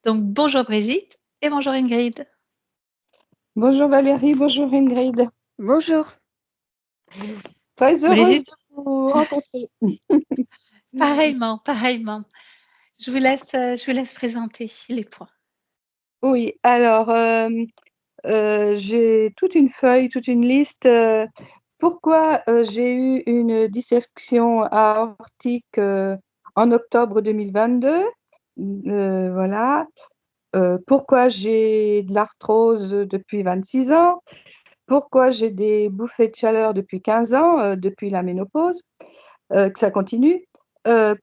Donc bonjour Brigitte et bonjour Ingrid. Bonjour Valérie, bonjour Ingrid. Bonjour. Très heureuse Brigitte, de vous rencontrer. pareillement, pareillement. Je vous laisse présenter les points. Oui, alors j'ai toute une feuille, toute une liste. Pourquoi j'ai eu une dissection aortique en octobre 2022? Voilà. Pourquoi j'ai de l'arthrose depuis 26 ans? Pourquoi j'ai des bouffées de chaleur depuis 15 ans, depuis la ménopause? Que ça continue.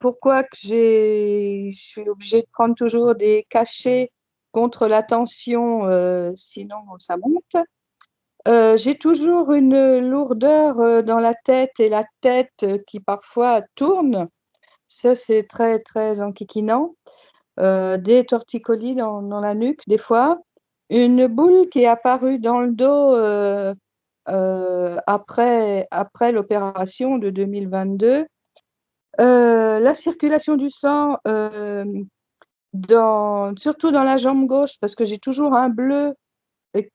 Pourquoi que je suis obligée de prendre toujours des cachets contre la tension, sinon ça monte. J'ai toujours une lourdeur dans la tête et la tête qui parfois tourne. Ça, c'est très, très enquiquinant. Des torticolis dans la nuque, des fois. Une boule qui est apparue dans le dos après l'opération de 2022. La circulation du sang, surtout dans la jambe gauche, parce que j'ai toujours un bleu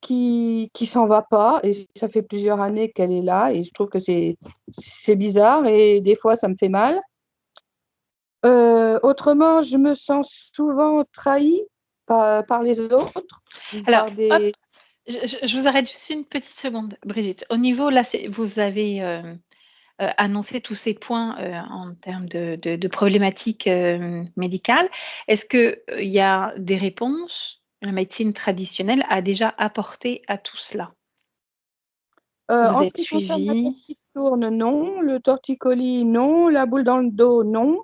qui s'en va pas, et ça fait plusieurs années qu'elle est là, et je trouve que c'est bizarre, et des fois ça me fait mal. Autrement, je me sens souvent trahie par les autres, Alors, par hop, des... je vous arrête juste une petite seconde, Brigitte. Au niveau, là, vous avez annoncé tous ces points en termes de problématiques médicales. Est-ce qu'il y a des réponses? La médecine traditionnelle a déjà apporté à tout cela. Vous En ce êtes qui concerne la tête suivi? qui tourne, non. Le torticolis, non. La boule dans le dos, non.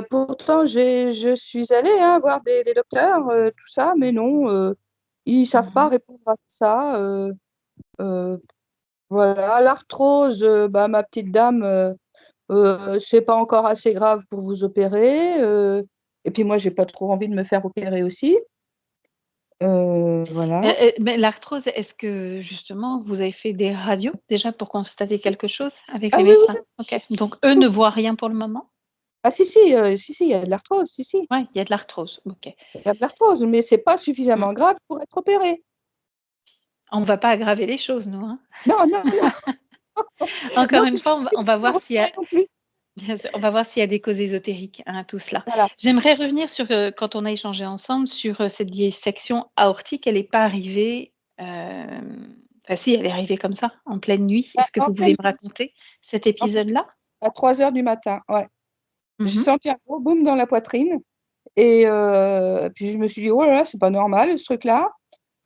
Pourtant, je suis allée voir des docteurs, tout ça, mais non, ils ne savent pas Mhm. répondre à ça. Euh, voilà, l'arthrose, bah, ma petite dame, c'est pas encore assez grave pour vous opérer. Et puis moi, j'ai pas trop envie de me faire opérer aussi. Voilà. Mais l'arthrose, est-ce que justement vous avez fait des radios déjà pour constater quelque chose avec Ah les oui, médecins? oui, OK. Donc eux ne voient rien pour le moment? ah si, si, il y a de l'arthrose, si, si, Ouais, il y a de l'arthrose. OK. il y a de l'arthrose, mais c'est pas Mmh. suffisamment grave pour être opéré. On ne va pas aggraver les choses, nous, hein. Non, non, non, Encore non, une puis je n'ai fois, pas envie on de me va faire voir s'il y a opérer non plus. bien sûr, on va voir s'il y a des causes ésotériques à tout cela. Voilà. J'aimerais revenir sur, quand on a échangé ensemble sur, cette dissection aortique. Elle n'est pas arrivée, enfin si, elle est arrivée comme ça, en pleine nuit. Est-ce que En vous pouvez pleine me raconter cet épisode-là? À 3 heures du matin, ouais. J'ai Mmh. senti un gros boom dans la poitrine. Et puis je me suis dit, oh là là, c'est pas normal ce truc-là.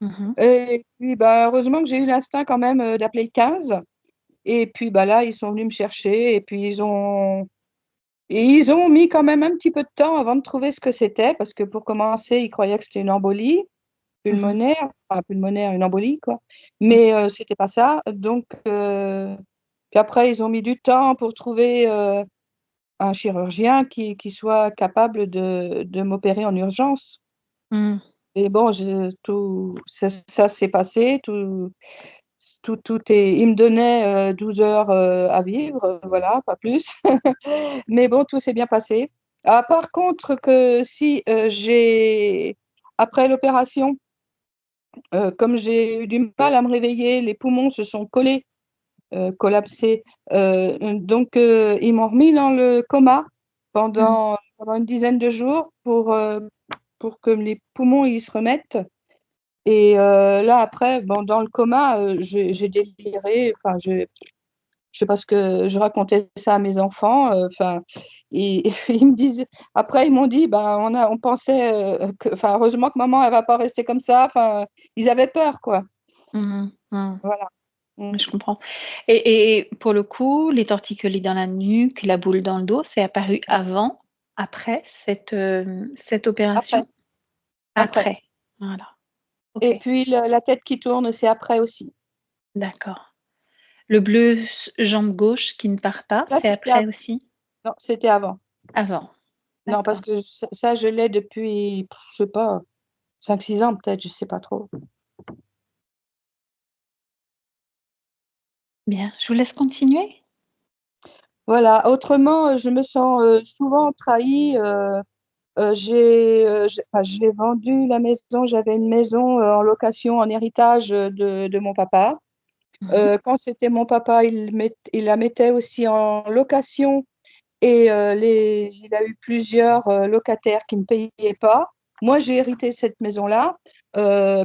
Mmh. Et puis bah, heureusement que j'ai eu l'instinct quand même d'appeler le 15. Et puis bah, là, ils sont venus me chercher. Et puis ils ont mis quand même un petit peu de temps avant de trouver ce que c'était. Parce que pour commencer, ils croyaient que c'était une embolie Mmh. pulmonaire. Enfin, pulmonaire, une embolie, quoi. Mmh. Mais c'était pas ça. Donc, puis après, ils ont mis du temps pour trouver un chirurgien qui soit capable de m'opérer en urgence. Mmh. Et bon, ça s'est passé, tout est. Il me donnait 12 heures à vivre, voilà, pas plus. Mais bon, tout s'est bien passé. Ah, par contre, que si après l'opération, comme j'ai eu du mal à me réveiller, les poumons se sont collapsés. Donc, ils m'ont remis dans le coma Mmh. pendant une dizaine de jours pour que les poumons ils se remettent. Et là, après, bon, dans le coma, j'ai déliré. Enfin, je sais pas ce que je racontais ça à mes enfants. Enfin, et, ils me disent, après, ils m'ont dit, ben, on pensait enfin, heureusement que maman, elle va pas rester comme ça. Enfin, ils avaient peur, quoi. Mmh. Mmh. Voilà. Mm. Je comprends et pour le coup, les torticolis dans la nuque, la boule dans le dos, c'est apparu avant, après cette Après, opération? après. Après, voilà. OK, Et puis, la tête qui tourne, c'est après aussi. d'accord. Le bleu jambe gauche qui ne part pas, Ça, c'est c'était après aussi? non, c'était avant. Avant, Non, parce d'accord. que ça, je l'ai depuis, je sais pas, 5 6 ans peut-être, je sais pas trop. Bien, je vous laisse continuer. Voilà. Autrement, je me sens souvent trahie j'ai vendu la maison. J'avais une maison en location, en héritage de mon papa. Quand c'était mon papa, il la mettait aussi en location et il a eu plusieurs locataires qui ne payaient pas. Moi, j'ai hérité cette maison-là.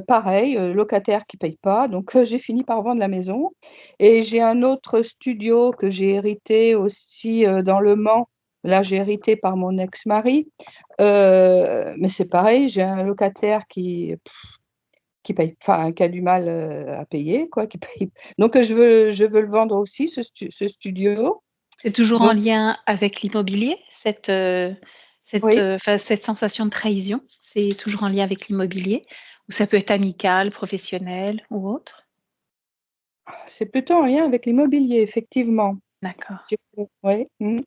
Pareil, locataires qui ne payent pas. Donc, j'ai fini par vendre la maison. Et j'ai un autre studio que j'ai hérité aussi dans Le Mans. Là, j'ai hérité par mon ex-mari. Mais c'est pareil, j'ai un locataire qui paye, enfin, qui a du mal à payer, quoi, qui paye. Donc, je veux le vendre aussi, ce studio. C'est toujours en Donc, lien avec l'immobilier, oui. enfin, cette sensation de trahison? C'est toujours en lien avec l'immobilier? Ou ça peut être amical, professionnel ou autre? C'est plutôt en lien avec l'immobilier, effectivement. D'accord. Oui, OK.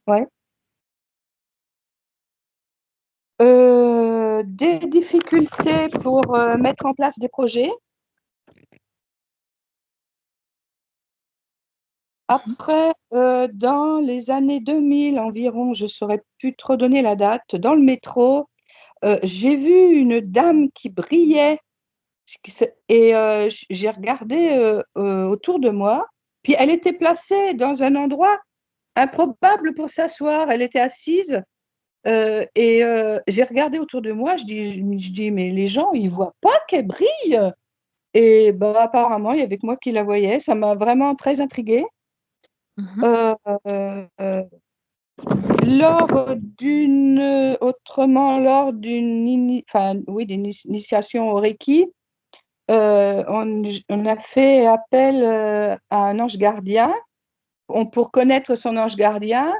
ouais. Des difficultés pour mettre en place des projets. Mmh. Après, dans les années 2000 environ, je ne saurais plus trop donner la date, dans le métro, j'ai vu une dame qui brillait et j'ai regardé autour de moi, puis elle était placée dans un endroit improbable pour s'asseoir. Elle était assise. Et j'ai regardé autour de moi, je dis, mais les gens, ils voient pas qu'elle brille. Et bah, apparemment, il y avait que moi qui la voyais. Ça m'a vraiment très intriguée. Mmh. Euh, euh, d'une initiation au Reiki, on a fait appel à un ange gardien pour connaître son ange gardien.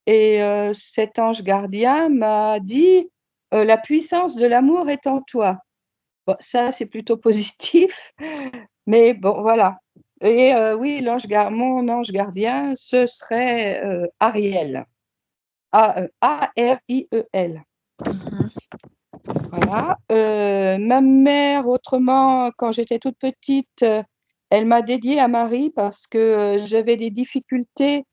Et cet ange gardien m'a dit, la puissance de l'amour est en toi. Bon, ça, c'est plutôt positif, mais bon, voilà. Et oui, mon ange gardien, ce serait Ariel. Ariel. Mmh. Voilà. Ma mère, autrement, quand j'étais toute petite, elle m'a dédiée à Marie parce que j'avais des difficultés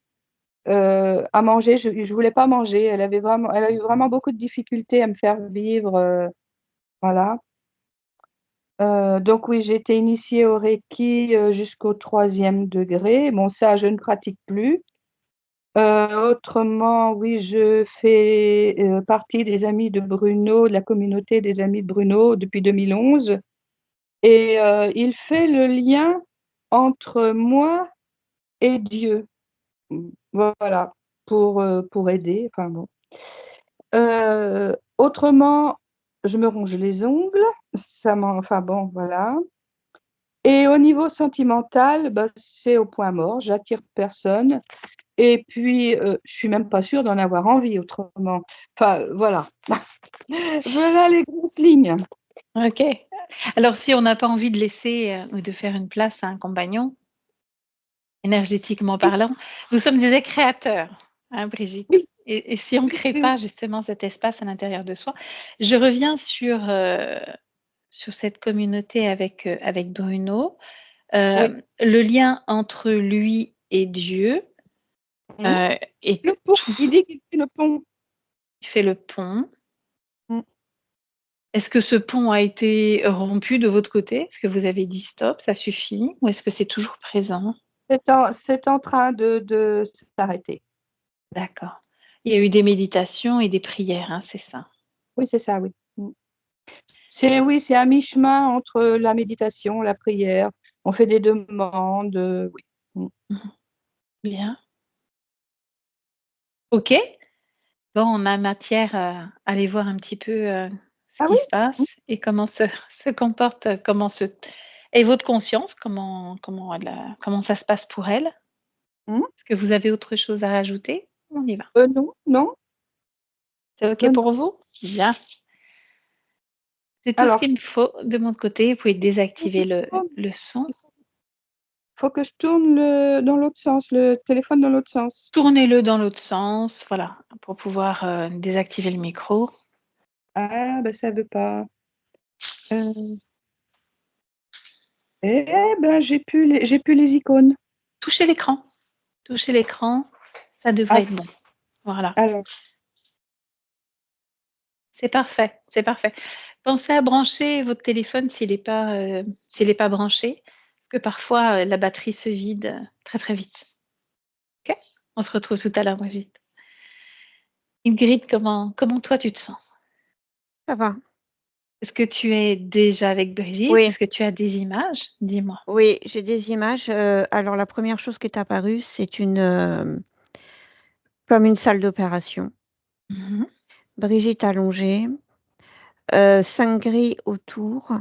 à manger. Je ne voulais pas manger. Elle a eu vraiment beaucoup de difficultés à me faire vivre. Voilà. Donc oui, j'ai été initiée au Reiki jusqu'au 3e degré. Bon, ça, je ne pratique plus. Autrement, oui, je fais partie des Amis de Bruno, de la communauté des Amis de Bruno depuis 2011. Et il fait le lien entre moi et Dieu. Voilà, pour aider. Enfin bon. Autrement, je me ronge les ongles. Enfin bon, voilà. Et au niveau sentimental, bah, c'est au point mort. J'attire personne. Et puis, je suis même pas sûre d'en avoir envie autrement. Enfin, voilà. Voilà les grosses lignes. OK. Alors si on n'a pas envie de laisser, ou de faire une place à un compagnon, énergétiquement Oui, parlant, nous sommes des créateurs, hein, Brigitte? oui, Et si on ne oui, crée oui, pas justement cet espace à l'intérieur de soi, je reviens sur cette communauté avec Bruno. oui. Le lien entre lui et Dieu, Mmh. est Le pont, tout. il dit qu'il fait le pont. Il fait le pont. Mmh. Est-ce que ce pont a été rompu de votre côté? Est-ce que vous avez dit: «Stop, ça suffit» ou est-ce que c'est toujours présent? C'est en train de s'arrêter. D'accord. Il y a eu des méditations et des prières, hein, c'est ça? Oui, c'est ça, oui. Mmh. Oui, c'est à mi-chemin entre la méditation, la prière. On fait des demandes, oui. Mmh. Mmh. Bien. OK. Bon, on a matière à aller voir un petit peu, ce Ah qui oui? se Mmh. passe et comment se comporte, comment se est votre conscience, comment ça se passe pour elle? Mmh. Est-ce que vous avez autre chose à rajouter? On y va. Non, non, C'est OK non. pour vous? Bien. C'est tout ce Alors, qu'il me faut de mon côté. Vous pouvez désactiver il faut le son. il faut que je tourne dans l'autre sens, le téléphone dans l'autre sens. Tournez-le dans l'autre sens, voilà, pour pouvoir, désactiver le micro. Ah, ben ça veut pas. Heu, eh ben, j'ai plus les icônes. Touchez l'écran, touchez l'écran, ça devrait Ah, être bon. Voilà. alors, C'est parfait, c'est parfait. Pensez à brancher votre téléphone s'il est pas branché, parce que parfois, la batterie se vide, très, très vite. OK? On se retrouve tout à l'heure, Brigitte. Ingrid, comment toi tu te sens? Ça va. Est-ce que tu es déjà avec Brigitte? Oui, Est-ce que tu as des images? Dis-moi. oui, j'ai des images. Alors la première chose qui est apparue, c'est comme une salle d'opération. Mmh. Brigitte allongée, 5 grilles autour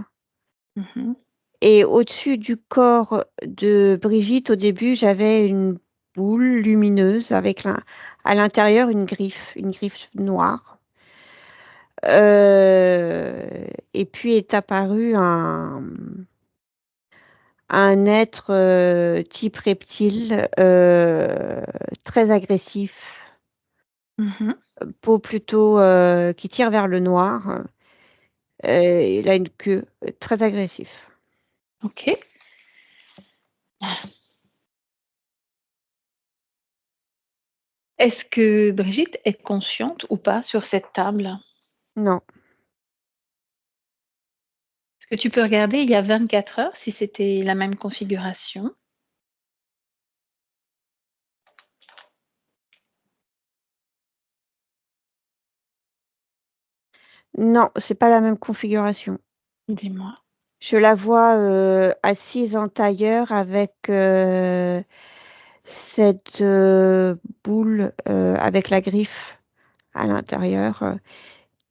Mmh. et au-dessus du corps de Brigitte, au début, j'avais une boule lumineuse avec à l'intérieur une griffe noire. Et puis est apparu un être, type reptile, très agressif, Mmh. peau plutôt, qui tire vers le noir, il a une queue, très agressif. OK. Est-ce que Brigitte est consciente ou pas sur cette table? Non, Est-ce que tu peux regarder il y a 24 heures si c'était la même configuration? non, c'est pas la même configuration. Dis-moi. Je la vois, assise en tailleur avec, cette, boule, avec la griffe à l'intérieur,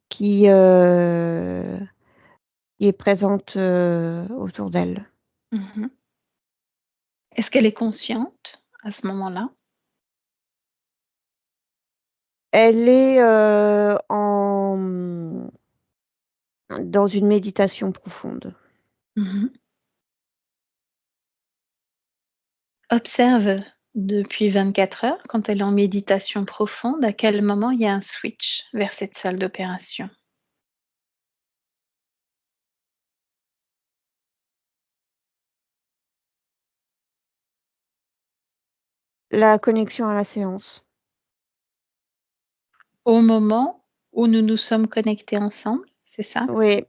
qui est présente, autour d'elle. Mmh. Est-ce qu'elle est consciente à ce moment-là? Elle est, dans une méditation profonde. Mmh. Observe depuis 24 heures, quand elle est en méditation profonde, à quel moment il y a un switch vers cette salle d'opération. La connexion à la séance. Au moment où nous nous sommes connectés ensemble, c'est ça? Oui,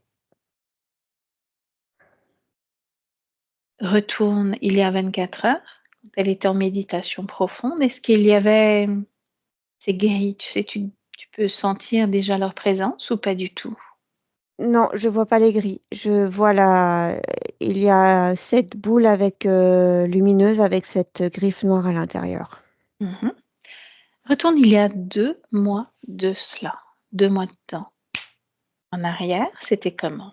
Retourne il y a 24 heures, quand elle était en méditation profonde. Est-ce qu'il y avait ces grilles, tu sais, tu peux sentir déjà leur présence ou pas du tout? non, je vois pas les grilles. Je vois il y a cette boule avec, lumineuse avec cette griffe noire à l'intérieur. Mmh. Retourne il y a 2 mois de cela, 2 mois de temps. En arrière, c'était comment?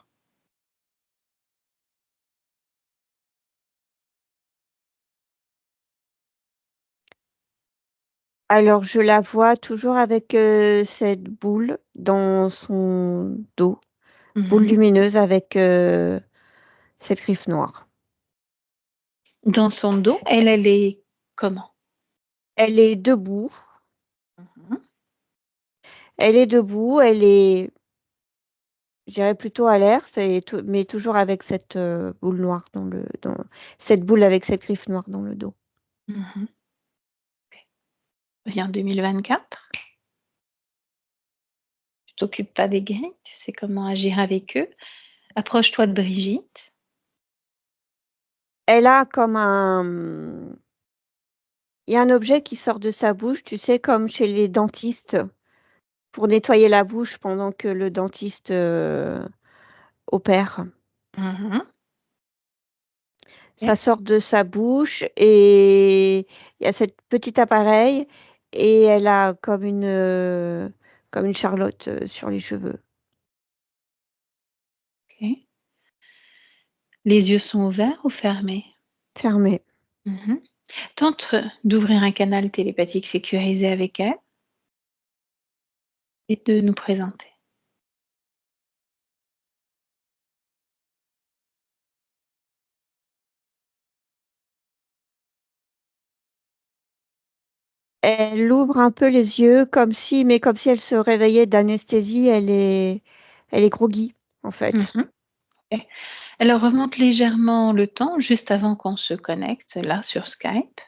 Alors je la vois toujours avec, cette boule dans son dos, boule Mmh. lumineuse avec, cette griffe noire. Dans son dos, elle est comment? Elle est debout, Mmh. elle est, je dirais plutôt alerte et mais toujours avec cette, boule noire dans cette boule avec cette griffe noire dans le dos. Mmh. OK. Reviens en 2024. Tu t'occupes pas des grilles, tu sais comment agir avec eux. Approche-toi de Brigitte. Elle a comme il y a un objet qui sort de sa bouche, tu sais, comme chez les dentistes, pour nettoyer la bouche pendant que le dentiste, opère. Mmh. Ça OK. sort de sa bouche et il y a cet petit appareil et elle a comme une charlotte, sur les cheveux. OK. Les yeux sont ouverts ou fermés? Fermée. Mmh. Tente d'ouvrir un canal télépathique sécurisé avec elle et de nous présenter. Elle ouvre un peu les yeux comme si elle se réveillait d'anesthésie, elle est groggy, en fait. Mmh. OK. Elle remonte légèrement le temps juste avant qu'on se connecte là sur Skype.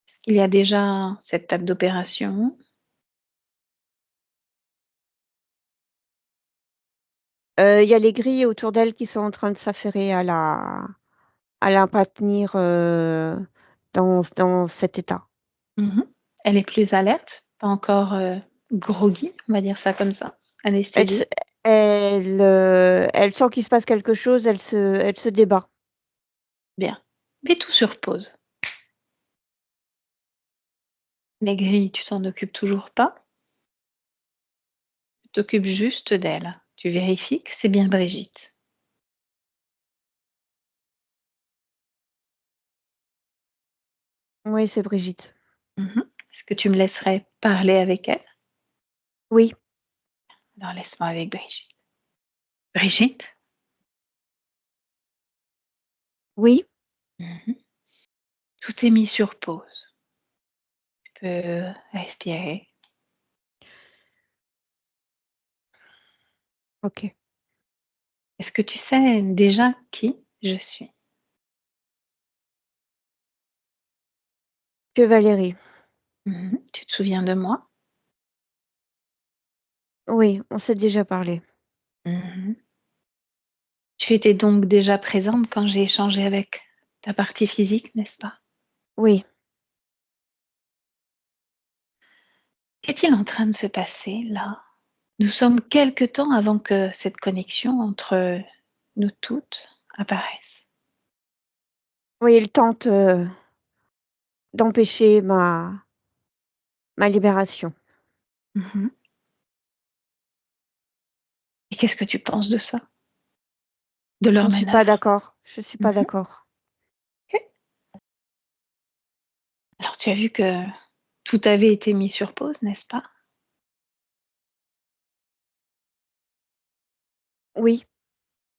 Est-ce qu'il y a déjà cette table d'opération? Il y a les grilles autour d'elle qui sont en train de s'affairer à la maintenir, dans cet état. Mmh. Elle est plus alerte? Pas encore, groggy, on va dire ça comme ça? Elle se Anesthésiée? elle sent qu'il se passe quelque chose, elle se débat. Bien. Mets tout sur pause. Les grilles, tu t'en occupes toujours pas? Tu t'occupes juste d'elle. Tu vérifies que c'est bien Brigitte. Oui, c'est Brigitte. Mmh. Est-ce que tu me laisserais parler avec elle? Oui, Alors laisse-moi avec Brigitte. Brigitte? oui, Mmh. Tout est mis sur pause. Tu peux respirer. OK. Est-ce que tu sais déjà qui je suis? Que Valérie. Mmh. Tu te souviens de moi? Oui, on s'est déjà parlé. Mmh. Tu étais donc déjà présente quand j'ai échangé avec ta partie physique, n'est-ce pas? Oui, Qu'est-il en train de se passer là? Nous sommes quelque temps avant que cette connexion entre nous toutes apparaisse. oui, il tente, d'empêcher ma libération. Mmh. Et qu'est-ce que tu penses de ça? De Je leur ne suis pas manœuvre? d'accord, je suis pas Mmh. d'accord. OK. Alors tu as vu que tout avait été mis sur pause, n'est-ce pas? Oui,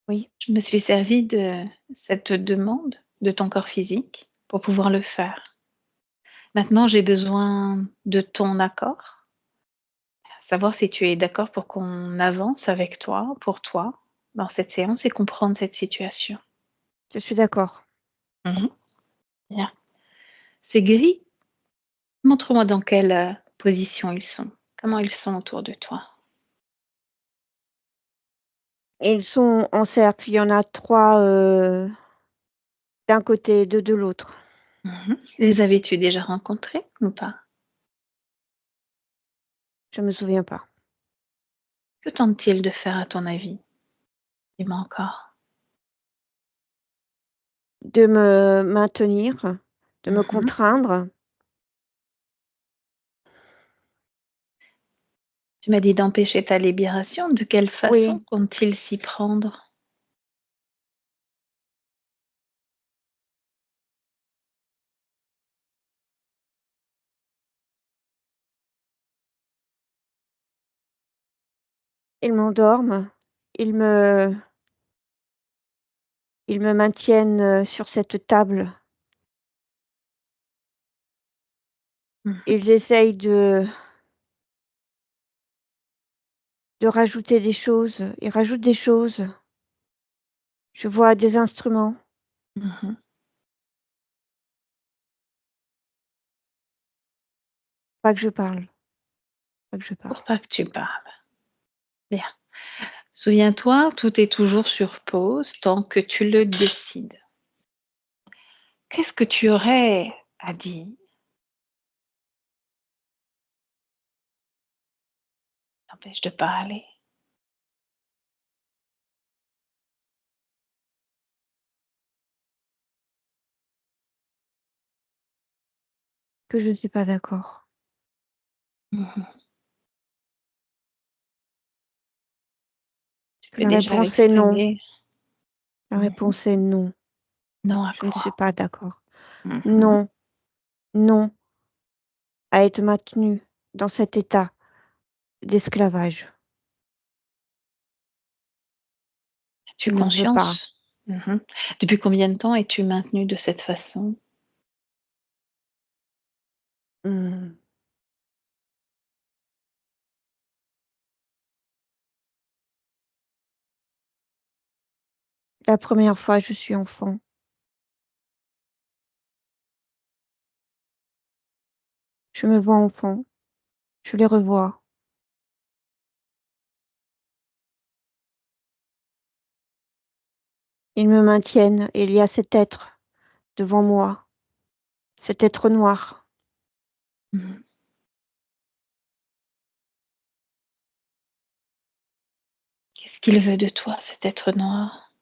oui, Je me suis servie de cette demande de ton corps physique pour pouvoir le faire. Maintenant, j'ai besoin de ton accord, savoir si tu es d'accord pour qu'on avance avec toi, pour toi, dans cette séance et comprendre cette situation. je suis d'accord. Mmh. Bien. Ces gris, montre-moi dans quelle, position ils sont. Comment ils sont autour de toi? Ils sont en cercle, il y en a 3 d'un côté et 2 de l'autre. Mmh. Les avais-tu déjà rencontrés ou pas? Je me souviens pas. Que tentent-ils de faire à ton avis? Dis-moi encore. De me maintenir, de me Mmh. contraindre. Tu m'as dit d'empêcher ta libération. De quelle façon Oui, comptent-ils s'y prendre? ils m'endorment, ils me ils me maintiennent, sur cette table. Mmh. Ils essayent de rajouter des choses, ils rajoutent des choses. Je vois des instruments, Mmh. pas que je parle, pas que je parle. Pour pas que tu parles. Bien. Souviens-toi, tout est toujours sur pause tant que tu le décides. Qu'est-ce que tu aurais à dire? T'empêche de parler. Que je ne suis pas d'accord. Mmh. Tu Que peux la déjà réponse est non. l'exprimer. La Mmh. réponse est non. Non à Je ne suis quoi? pas d'accord. Mmh. Non, non à être maintenue dans cet état d'esclavage. As-tu Je ne veux pas. conscience? Mmh. Depuis combien de temps es-tu maintenue de cette façon? Mmh. La première fois, je suis enfant. Je me vois enfant, je les revois. Ils me maintiennent. Et il y a cet être devant moi, cet être noir. Mhm. Qu'est-ce qu'il veut de toi, cet être noir?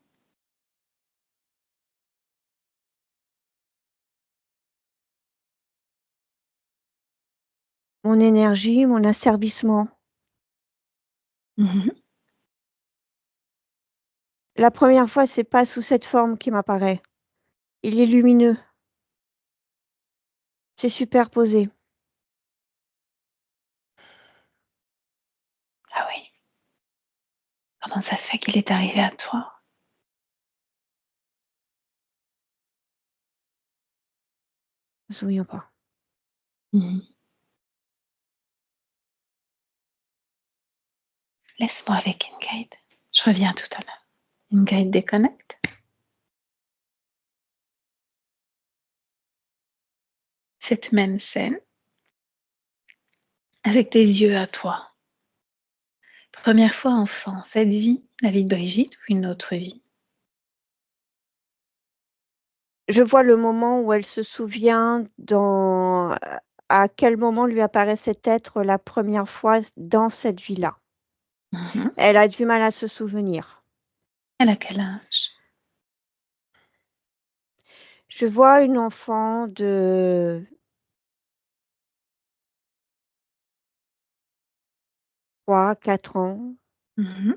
Mon énergie, mon asservissement. Mhm. La première fois, c'est pas sous cette forme qu'il m'apparaît. Il est lumineux. C'est superposé. Ah oui. Comment ça se fait qu'il est arrivé à toi? Je me souviens pas. Mhm. Laisse-moi avec Ingrid. Je reviens tout à l'heure. Ingrid, déconnecte. Cette même scène, avec tes yeux à toi. Première fois enfant, cette vie, la vie de Brigitte ou une autre vie? Je vois le moment où elle se souvient à quel moment lui apparaît cet être la première fois dans cette vie-là. Mhm. Elle a du mal à se souvenir. Elle a quel âge? Je vois une enfant de 3-4 ans. Mhm.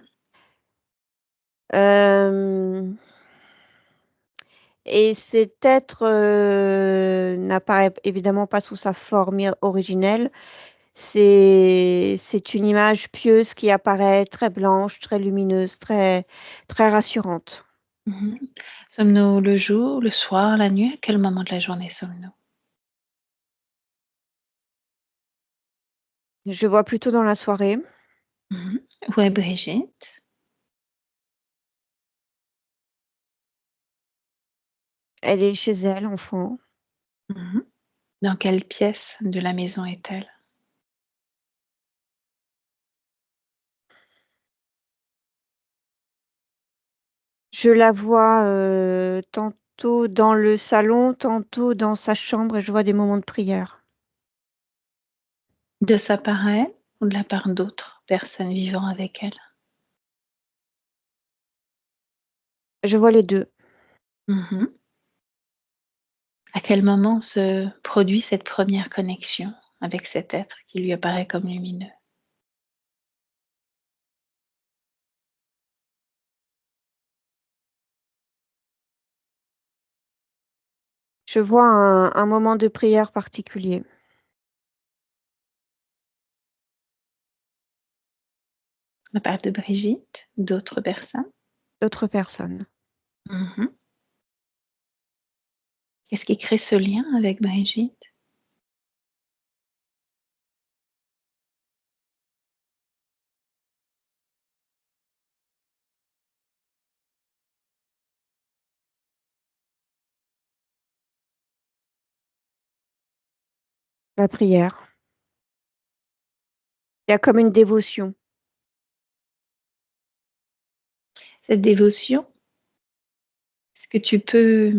Et cet être n'apparaît évidemment pas sous sa forme originelle. C'est une image pieuse qui apparaît très blanche, très lumineuse, très, très rassurante. Mhm. Sommes-nous le jour, le soir, la nuit? À quel moment de la journée sommes-nous? Je vois plutôt dans la soirée. Mhm. Où est Brigitte? Elle est chez elle, enfant. Mhm. Dans quelle pièce de la maison est-elle? Je la vois tantôt dans le salon, tantôt dans sa chambre et je vois des moments de prière. De sa part à elle ou de la part d'autres personnes vivant avec elle? Je vois les deux. Mhm. À quel moment se produit cette première connexion avec cet être qui lui apparaît comme lumineux? Je vois un moment de prière particulier. De la part de Brigitte, d'autres personnes? D'autres personnes. Mhm. Qu'est-ce qui crée ce lien avec Brigitte? La prière. Il y a comme une dévotion. Cette dévotion, est-ce que tu peux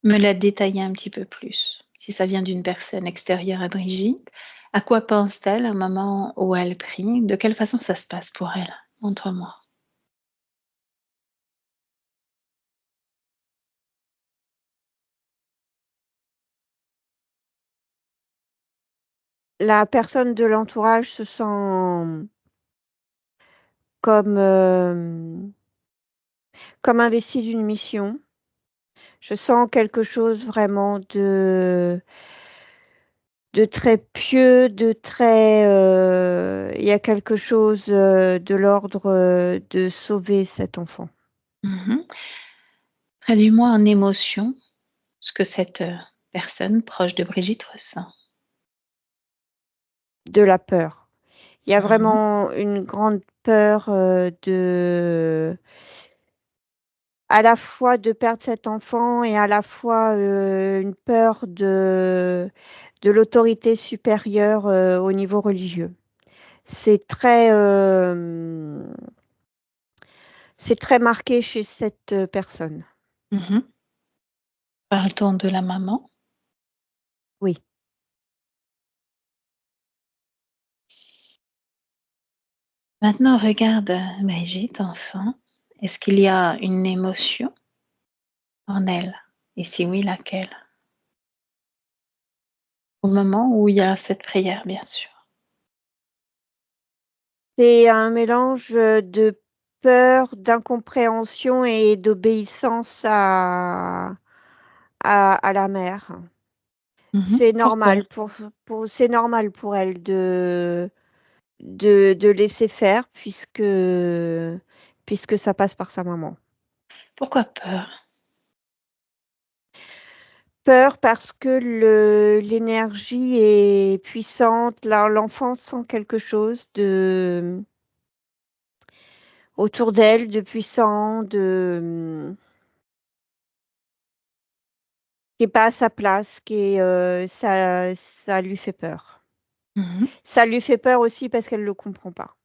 me la détailler un petit peu plus? Si ça vient d'une personne extérieure à Brigitte, à quoi pense-t-elle au moment où elle prie? De quelle façon ça se passe pour elle? Montre-moi. La personne de l'entourage se sent comme, comme investie d'une mission. Je sens quelque chose vraiment de très pieux, de très, il y a quelque chose, de l'ordre, de sauver cet enfant. Mhm. Traduis-moi en émotion ce que cette personne proche de Brigitte ressent. De la peur. Il y a Mhm. vraiment une grande peur, à la fois de perdre cet enfant et à la fois, une peur de l'autorité supérieure, au niveau religieux. C'est très, C'est très marqué chez cette personne. Mhm. Parle-t-on de la maman? Oui. Maintenant, regarde Brigitte, enfant. Est-ce qu'il y a une émotion en elle? Et si oui, laquelle? Au moment où il y a cette prière, bien sûr. C'est un mélange de peur, d'incompréhension et d'obéissance à la mère. Mhm. C'est Pourquoi? normal c'est normal pour elle de laisser faire puisque ça passe par sa maman. Pourquoi peur? Peur parce que l'énergie est puissante, l'enfant sent quelque chose autour d'elle de puissant, qui est pas à sa place, ça lui fait peur. Mhm. Ça lui fait peur aussi parce qu'elle le comprend pas.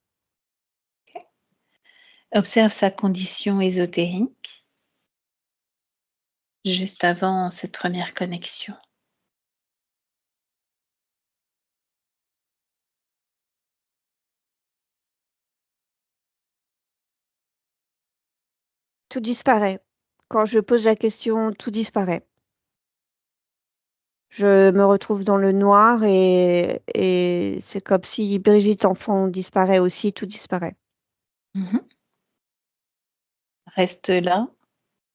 Observe sa condition ésotérique juste avant cette première connexion. Tout disparaît. Quand je pose la question, tout disparaît. Je me retrouve dans le noir et c'est comme si Brigitte enfant disparaît aussi, tout disparaît. Mhm. Reste là,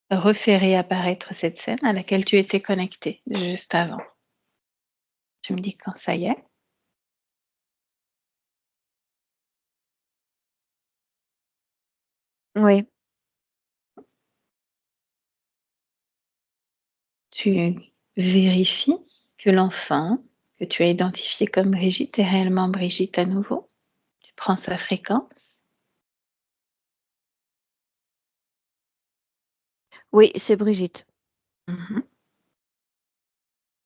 refais réapparaître cette scène à laquelle tu étais connecté juste avant. Tu me dis quand ça y est. Oui. Tu vérifies que l'enfant que tu as identifié comme Brigitte est réellement Brigitte à nouveau. Tu prends sa fréquence. Oui, c'est Brigitte. Mhm.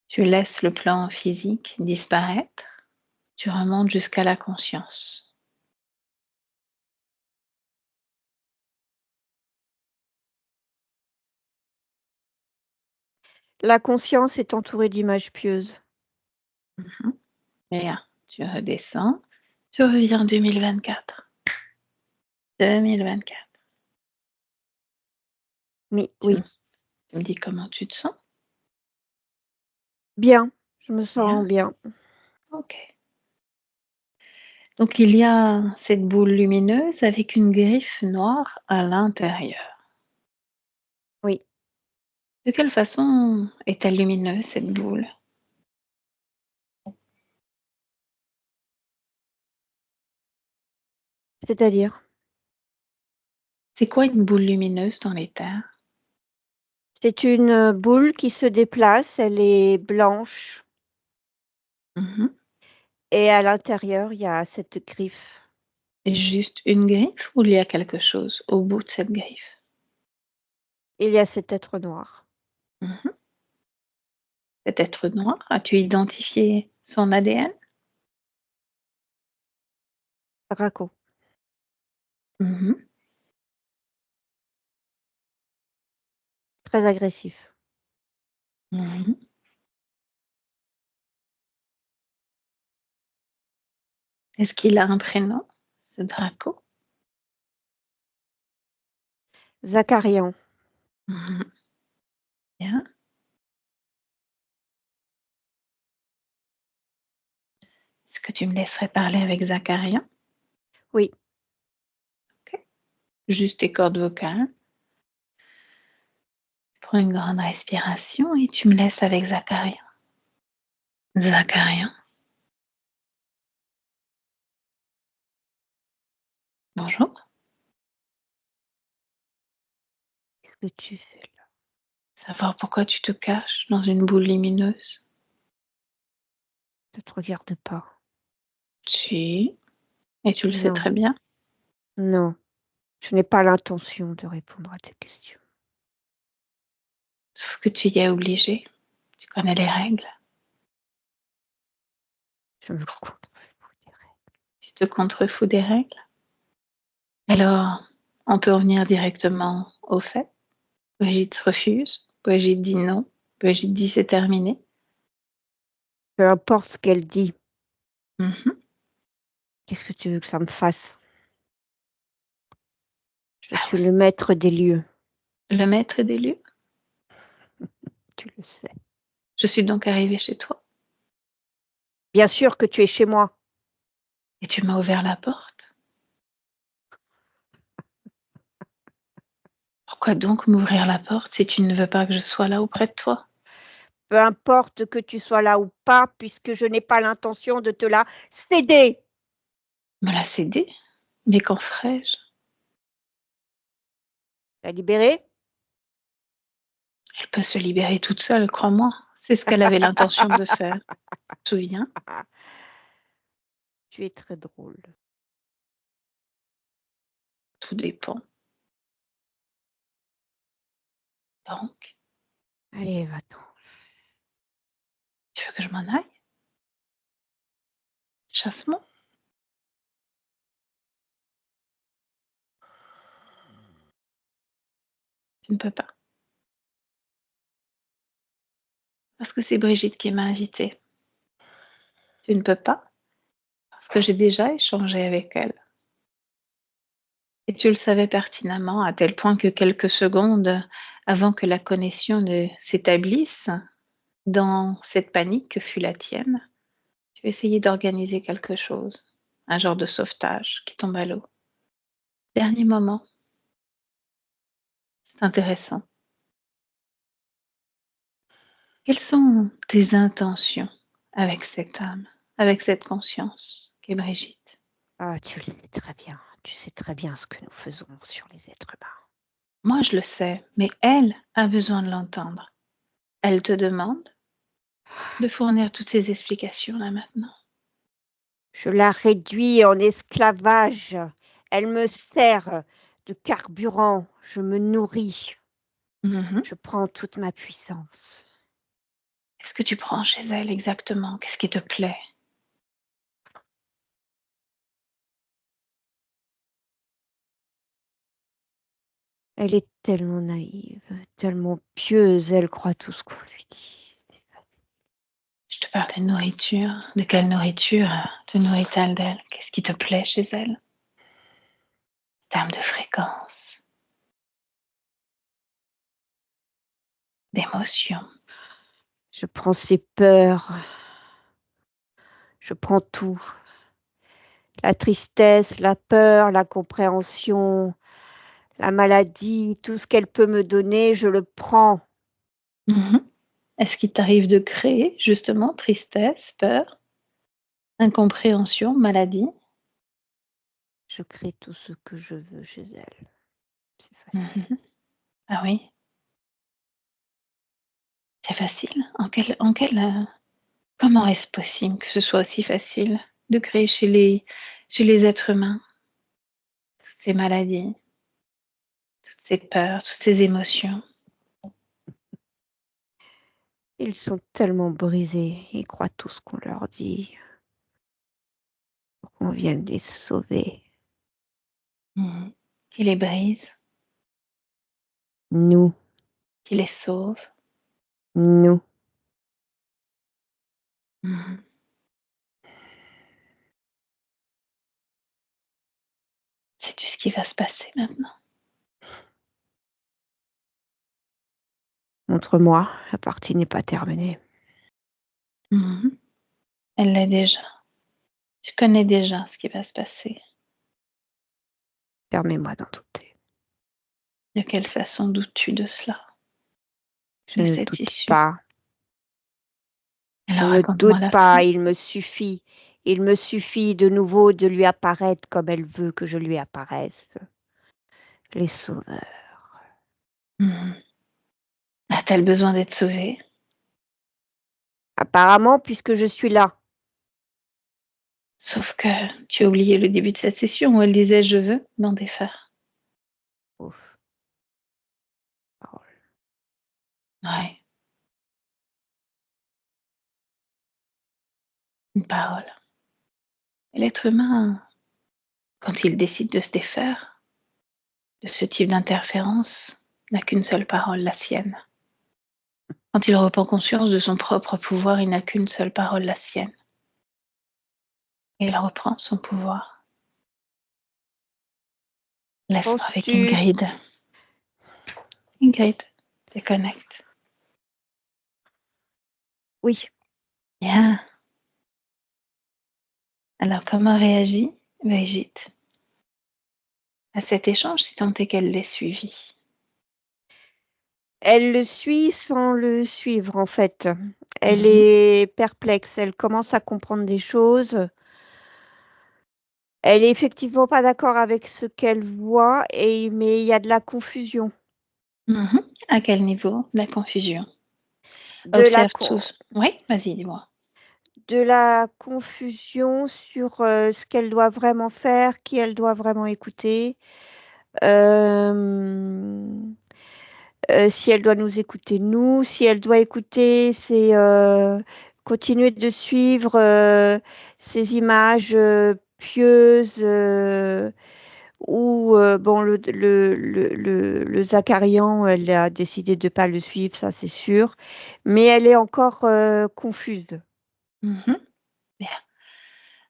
Tu laisses le plan physique disparaître. Tu remontes jusqu'à la conscience. La conscience est entourée d'images pieuses. Mhm. Et là, tu redescends. Tu reviens 2024. 2024. Oui, Tu, oui. tu me dis comment tu te sens? Bien, je me Bien. sens bien. Ok. Donc il y a cette boule lumineuse avec une griffe noire à l'intérieur. Oui. De quelle façon est-elle lumineuse, cette boule? C'est-à-dire? C'est quoi une boule lumineuse dans les terres? C'est une boule qui se déplace, elle est blanche Mhm. et à l'intérieur, il y a cette griffe. Juste une griffe ou il y a quelque chose au bout de cette griffe? Il y a cet être noir. Mhm. Cet être noir, as-tu identifié son ADN? Draco. Mhm. Très agressif. Mhm. Est-ce qu'il a un prénom, ce Draco? Zakarian. Mhm. Bien. Est-ce que tu me laisserais parler avec Zacharian? Oui. Ok. Juste tes cordes vocales. Prends une grande respiration et tu me laisses avec Zacharian. Zacharian. Bonjour. Qu'est-ce que tu fais là? Savoir pourquoi tu te caches dans une boule lumineuse. Ne te regarde pas. Si. Et tu le sais Non, très bien. non. Je n'ai pas l'intention de répondre à tes questions. Sauf que tu y es obligé. Tu connais les règles. Je me contrefous des règles. Tu te contrefous des règles. Alors, On peut revenir directement au fait. Brigitte refuse. Brigitte dit non. Brigitte dit c'est terminé. Peu importe ce qu'elle dit. Mhm. Qu'est-ce que tu veux que ça me fasse? Je Ah, suis le maître des lieux. Le maître des lieux. Tu le sais. Je suis donc arrivée chez toi Bien sûr que tu es chez moi. et tu m'as ouvert la porte. Pourquoi donc m'ouvrir la porte si tu ne veux pas que je sois là auprès de toi? Peu importe que tu sois là ou pas, puisque je n'ai pas l'intention de te la céder. Me la céder? Mais qu'en ferais-je? La libérer? Elle peut se libérer toute seule, crois-moi. C'est ce qu'elle avait l'intention de faire. Tu te souviens? Tu es très drôle. Tout dépend. Donc, Allez, va-t'en. tu veux que je m'en aille? Chasse-moi. Tu ne peux pas. Parce que c'est Brigitte qui m'a invitée. Tu ne peux pas. Parce que j'ai déjà échangé avec elle. Et tu le savais pertinemment, à tel point que quelques secondes avant que la connexion ne s'établisse, dans cette panique que fut la tienne, tu essayais d'organiser quelque chose, un genre de sauvetage qui tombe à l'eau. Dernier moment, c'est intéressant. Quelles sont tes intentions avec cette âme, avec cette conscience qu'est Brigitte? Ah, tu le sais très bien. Tu sais très bien ce que nous faisons sur les êtres humains. Moi, je le sais, mais elle a besoin de l'entendre. Elle te demande de fournir toutes ces explications là maintenant. Je la réduis en esclavage. Elle me sert de carburant. Je me nourris. Mhm. Je prends toute ma puissance. Qu'est-ce que tu prends chez elle exactement? Qu'est-ce qui te plaît? Elle est tellement naïve, tellement pieuse, elle croit tout ce qu'on lui dit. C'est facile. Je te parle de nourriture. De quelle nourriture te nourrit-elle d'elle? Qu'est-ce qui te plaît chez elle? En termes de fréquence, d'émotion. Je prends ses peurs. Je prends tout. La tristesse, la peur, la compréhension, la maladie, tout ce qu'elle peut me donner, je le prends. Mhm. Est-ce qu'il t'arrive de créer justement tristesse, peur, incompréhension, maladie? Je crée tout ce que je veux chez elle. C'est facile. Mhm. Ah oui, c'est facile. Comment est-ce possible que ce soit aussi facile de créer chez les êtres humains toutes ces maladies, toutes ces peurs, toutes ces émotions? Ils sont tellement brisés, ils croient tout ce qu'on leur dit, pour qu'on vienne les sauver. Mhm. Qui les brise, Nous, qui les sauve. nous. Mhm. Sais-tu ce qui va se passer maintenant? Montre-moi, la partie n'est pas terminée. Mhm. Elle l'est déjà. Tu connais déjà ce qui va se passer. Permets-moi d'en douter. De quelle façon doutes-tu de cela, Je de ne cette doute issue? pas. Je Alors ne raconte-moi doute la pas, fin. il me suffit. Il me suffit de nouveau de lui apparaître comme elle veut que je lui apparaisse. Les sauveurs. Mhm. A-t-elle besoin d'être sauvée? Apparemment, puisque je suis là. Sauf que tu as oublié le début de cette session où elle disait je veux m'en défaire. Ouf. Parole. Ouais, une parole. Et l'être humain, quand il décide de se défaire, de ce type d'interférence n'a qu'une seule parole, la sienne. Quand il reprend conscience de son propre pouvoir, il n'a qu'une seule parole, la sienne. Et il reprend son pouvoir. Laisse-moi avec Penses-tu? Ingrid. Ingrid, déconnecte. Oui. Bien. Alors, comment réagit Brigitte à cet échange, si tant est qu'elle l'ait suivi? Elle le suit sans le suivre, en fait. Elle Mhm. est perplexe. Elle commence à comprendre des choses. Elle est effectivement pas d'accord avec ce qu'elle voit, mais il y a de la confusion. Mhm. À quel niveau la confusion? De la, Observe con- tous. Oui, vas-y, dis-moi. de la confusion sur ce qu'elle doit vraiment faire, qui elle doit vraiment écouter. Euh, si elle doit nous écouter, nous, si elle doit écouter, c'est continuer de suivre ces images pieuses ou bon, le Zakarian, elle a décidé de ne pas le suivre, ça c'est sûr, mais elle est encore confuse. Mhm. Bien.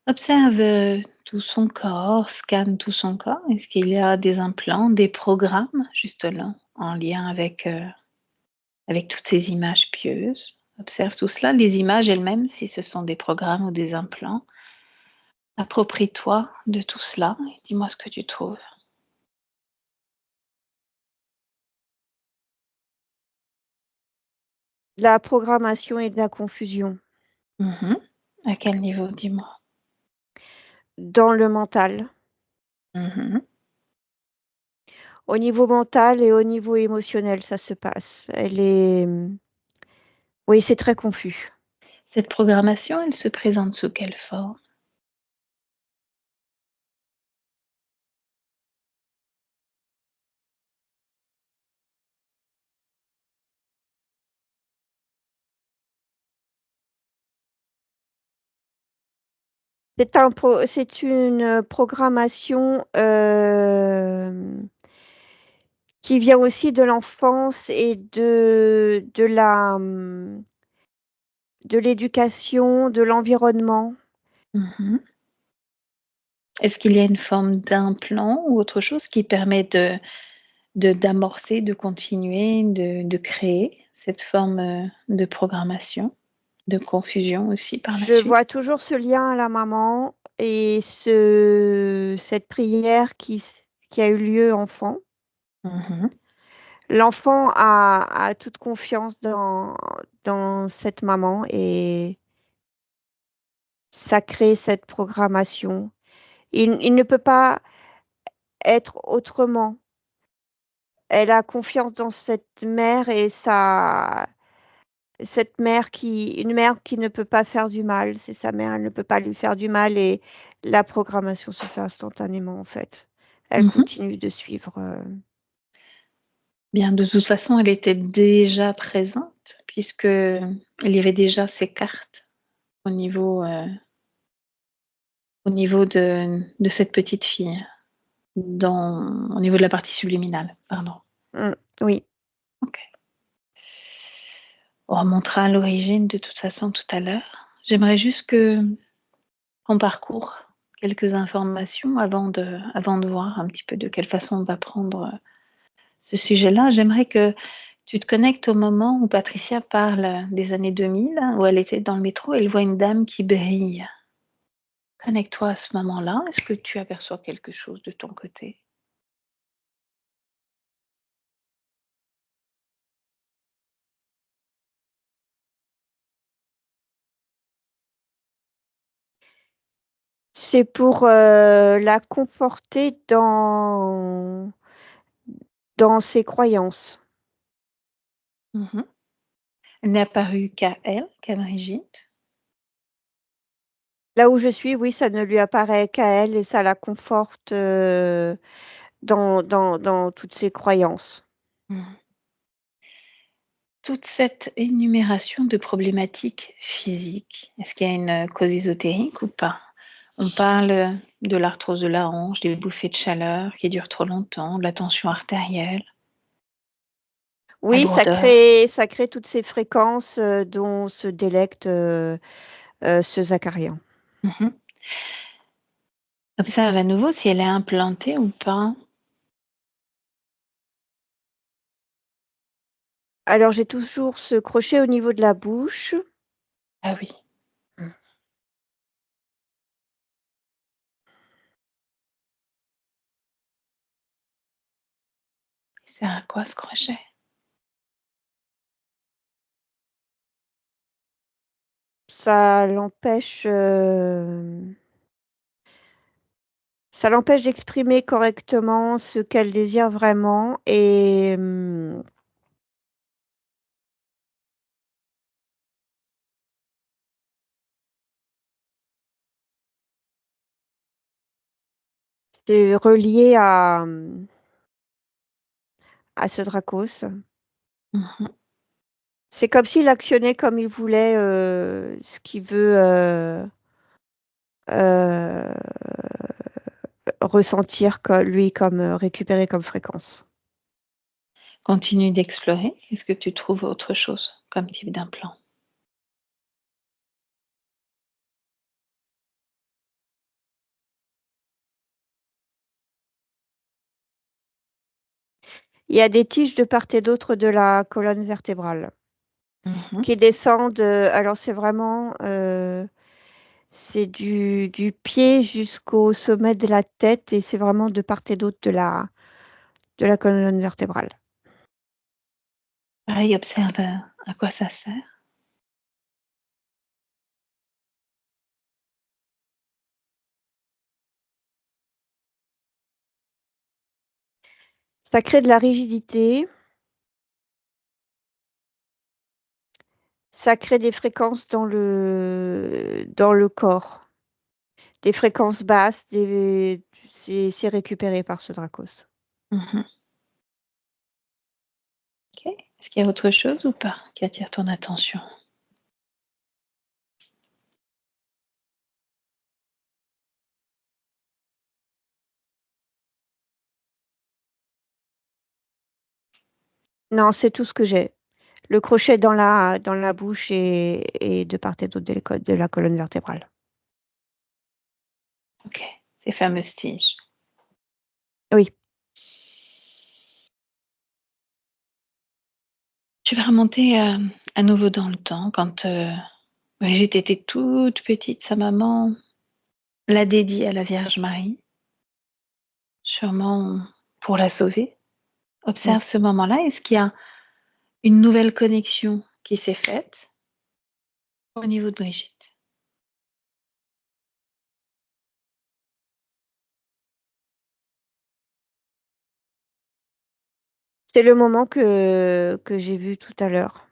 Observe tout son corps, scanne tout son corps. Est-ce qu'il y a des implants, des programmes, juste là, en lien avec toutes ces images pieuses? Observe tout cela, les images elles-mêmes, si ce sont des programmes ou des implants. Approprie-toi de tout cela et dis-moi ce que tu trouves. De la programmation et de la confusion Mhm. À quel niveau, dis-moi? dans le mental. Mhm. Au niveau mental et au niveau émotionnel, ça se passe. Elle est... Oui, c'est très confus. Cette programmation, elle se présente sous quelle forme? C'est une programmation qui vient aussi de l'enfance et de l'éducation, de l'environnement. Mhm. Est-ce qu'il y a une forme d'implant ou autre chose qui permet d'amorcer, de continuer, de créer cette forme de programmation, de confusion aussi par la Je suite? vois toujours ce lien à la maman et cette prière qui a eu lieu enfant. Mhm. L'enfant a toute confiance dans cette maman et ça crée cette programmation. Il ne peut pas être autrement. Elle a confiance dans cette mère et une mère qui ne peut pas faire du mal. C'est sa mère, elle ne peut pas lui faire du mal et la programmation se fait instantanément en fait. Elle Mhm. continue de suivre. Bien, de toute façon, elle était déjà présente puisque il y avait déjà ces cartes au niveau de cette petite fille, au niveau de la partie subliminale, pardon. Oui, Ok. On remontera à l'origine de toute façon tout à l'heure. J'aimerais juste qu'on parcourt quelques informations avant de voir un petit peu de quelle façon on va prendre ce sujet-là. J'aimerais que tu te connectes au moment où Patricia parle des années 2000, où elle était dans le métro, elle voit une dame qui brille. Connecte-toi à ce moment-là. Est-ce que tu aperçois quelque chose de ton côté? c'est pour la conforter dans ses croyances. Mhm. Elle n'est apparue qu'à elle, qu'à Brigitte. Là où je suis, oui, ça ne lui apparaît qu'à elle et ça la conforte dans toutes ses croyances. Mhm. Toute cette énumération de problématiques physiques, est-ce qu'il y a une cause ésotérique ou pas? On parle de l'arthrose de la hanche, des bouffées de chaleur qui durent trop longtemps, de la tension artérielle, la Oui, lourdeur. ça crée toutes ces fréquences dont se délecte ce Zakarian. Mhm. Observe à nouveau si elle est implantée ou pas. Alors, j'ai toujours ce crochet au niveau de la bouche. Ah oui. Il sert à quoi ce crochet? Ça l'empêche d'exprimer correctement ce qu'elle désire vraiment et c'est relié à ce Dracos. Mhm. C'est comme s'il actionnait comme il voulait ce qu'il veut ressentir lui comme récupérer comme fréquence. Continue d'explorer. Est-ce que tu trouves autre chose comme type d'implant? Il y a des tiges de part et d'autre de la colonne vertébrale Mhm. qui descendent. Alors c'est vraiment c'est du pied jusqu'au sommet de la tête et c'est vraiment de part et d'autre de la colonne vertébrale. Pareil, observe à quoi ça sert. Ça crée de la rigidité, ça crée des fréquences dans le corps, des fréquences basses, c'est récupéré par ce Dracos. Mhm. Ok. Est-ce qu'il y a autre chose ou pas qui attire ton attention? Non, c'est tout ce que j'ai. Le crochet dans la bouche et de part et d'autre de la colonne vertébrale. Ok. Ces fameuses tiges. Oui. Tu vas remonter à nouveau dans le temps quand Brigitte était toute petite. Sa maman l'a dédiée à la Vierge Marie, sûrement pour la sauver. Mm. Observe ce moment-là. Est-ce qu'il y a une nouvelle connexion qui s'est faite au niveau de Brigitte? C'est le moment que j'ai vu tout à l'heure.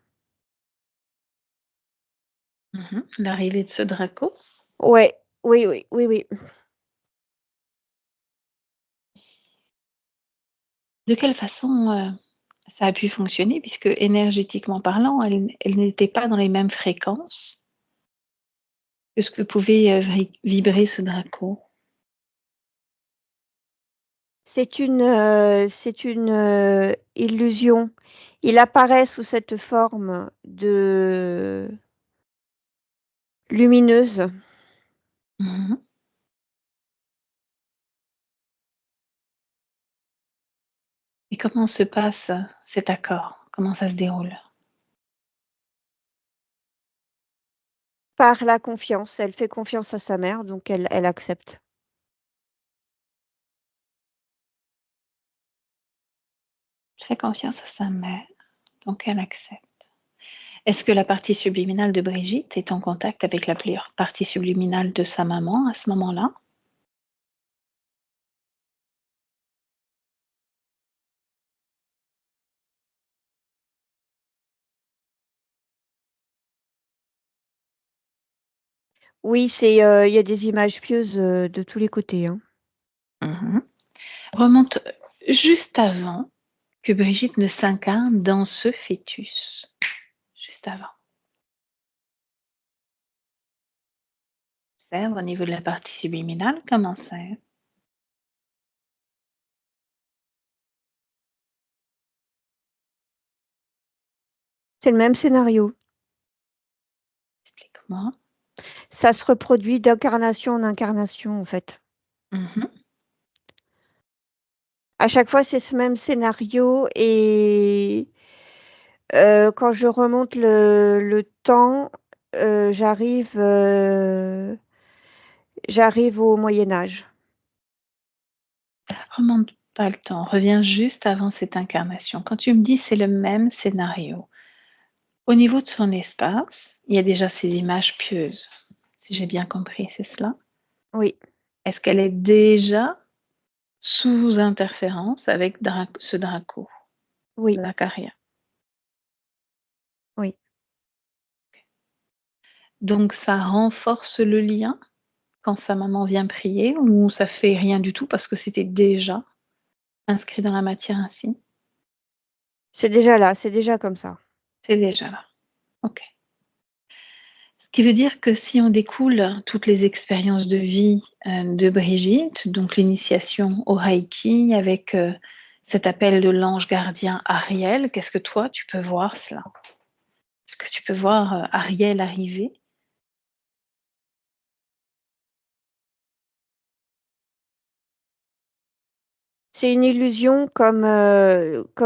L'arrivée de ce Draco. Ouais, oui, oui, oui, oui. De quelle façon ça a pu fonctionner puisque énergétiquement parlant, elle n'était pas dans les mêmes fréquences que ce que pouvait vibrer ce Draco. C'est une illusion. Il apparaît sous cette forme de lumineuse. Mhm. Et comment se passe cet accord? Comment ça se déroule? Par la confiance. Elle fait confiance à sa mère, donc elle accepte. Elle fait confiance à sa mère, donc elle accepte. Est-ce que la partie subliminale de Brigitte est en contact avec la partie subliminale de sa maman à ce moment-là? Oui, il y a des images pieuses de tous les côtés, hein. Mhm. Remonte juste avant que Brigitte ne s'incarne dans ce fœtus. Juste avant. Observe au niveau de la partie subliminale comment c'est. C'est le même scénario. Explique-moi. Ça se reproduit d'incarnation en incarnation, en fait. Mhm. À chaque fois, c'est ce même scénario et quand je remonte le temps, j'arrive au Moyen Âge. Remonte pas le temps, reviens juste avant cette incarnation. Quand tu me dis c'est le même scénario, au niveau de son espace, il y a déjà ces images pieuses, si j'ai bien compris, c'est cela? Oui, Est-ce qu'elle est déjà sous interférence avec ce Draco, oui, Zacharia? oui. Donc ça renforce le lien quand sa maman vient prier ou ça fait rien du tout parce que c'était déjà inscrit dans la matière ainsi? C'est déjà là, c'est déjà comme ça. C'est déjà là. OK. Ce qui veut dire que si on découle toutes les expériences de vie, de Brigitte, donc l'initiation au Reiki avec, cet appel de l'ange gardien Ariel, qu'est-ce que toi tu peux voir cela? Est-ce que tu peux voir, Ariel arriver? C'est une illusion comme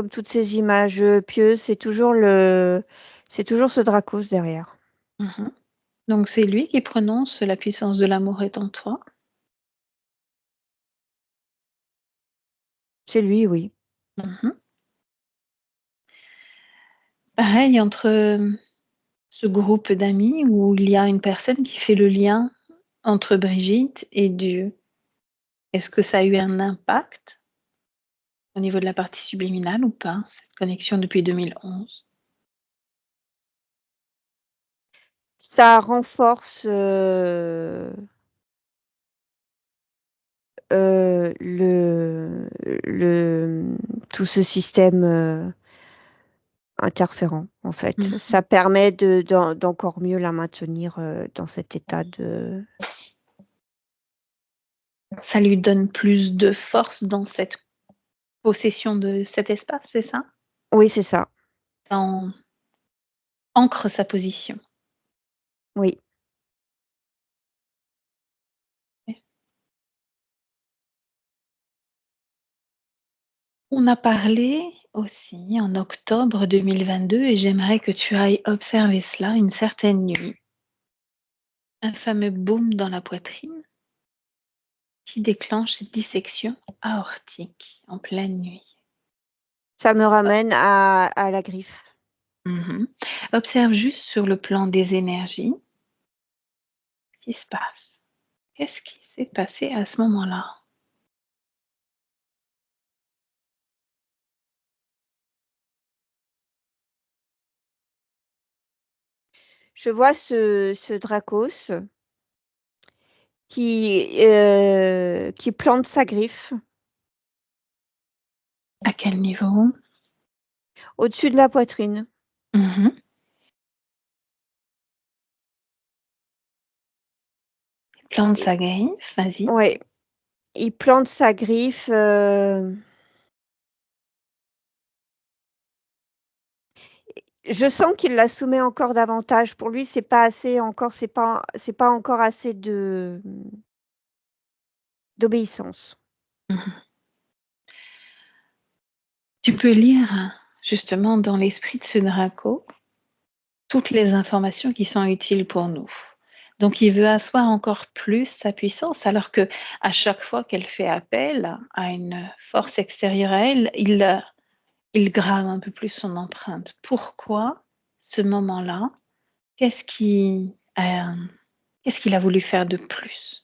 toutes ces images, pieuses, c'est toujours ce Dracos derrière. Mmh. Donc c'est lui qui prononce «La puissance de l'amour est en toi». C'est lui, oui. Mmh. Pareil entre, ce groupe d'amis où il y a une personne qui fait le lien entre Brigitte et Dieu. Est-ce que ça a eu un impact au niveau de la partie subliminale ou pas, cette connexion depuis 2011? Ça renforce, le tout ce système, interférent, en fait. Mmh. Ça permet d'encore mieux la maintenir, dans cet état de Ça lui donne plus de force dans cette possession de cet espace, c'est ça? oui, c'est ça, Ça en ancre sa position. oui. On a parlé aussi en octobre 2022 et j'aimerais que tu ailles observer cela une certaine nuit. Un fameux boom dans la poitrine qui déclenche cette dissection aortique en pleine nuit. Ça me ramène à la griffe. Mmh. Observe juste sur le plan des énergies ce qui se passe. Qu'est-ce qui s'est passé à ce moment-là? Je vois ce Dracos qui plante sa griffe À quel niveau? au-dessus de la poitrine. Mmh. Plante Et sa griffe, vas-y. ouais, il plante sa griffe, je sens qu'il la soumet encore davantage. Pour lui, c'est pas assez encore, c'est pas encore assez de d'obéissance. Mmh. Tu peux lire justement dans l'esprit de ce Draco toutes les informations qui sont utiles pour nous. Donc il veut asseoir encore plus sa puissance alors que à chaque fois qu'elle fait appel à une force extérieure à elle, il grave un peu plus son empreinte. Pourquoi ce moment-là? Qu'est-ce qui, qu'est-ce qu'il a voulu faire de plus?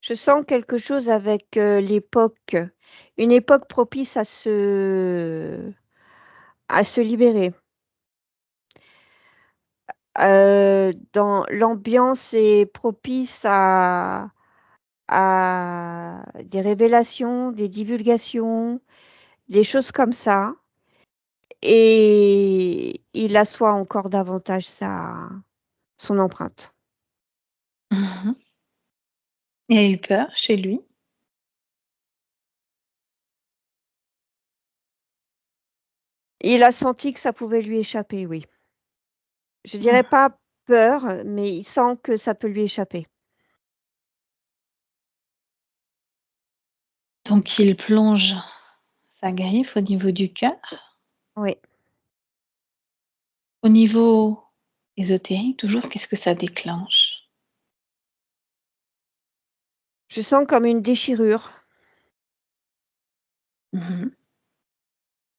Je sens quelque chose avec, l'époque, une époque propice à se libérer. Dans l'ambiance est propice à des révélations, des divulgations, des choses comme ça. Et il assoit encore davantage son empreinte. Mhm. Il a eu peur chez lui. Il a senti que ça pouvait lui échapper, oui. Je dirais Mhm. pas peur, mais il sent que ça peut lui échapper. Donc il plonge sa griffe au niveau du cœur. Oui. Au niveau ésotérique, toujours, qu'est-ce que ça déclenche? Je sens comme une déchirure. Mhm.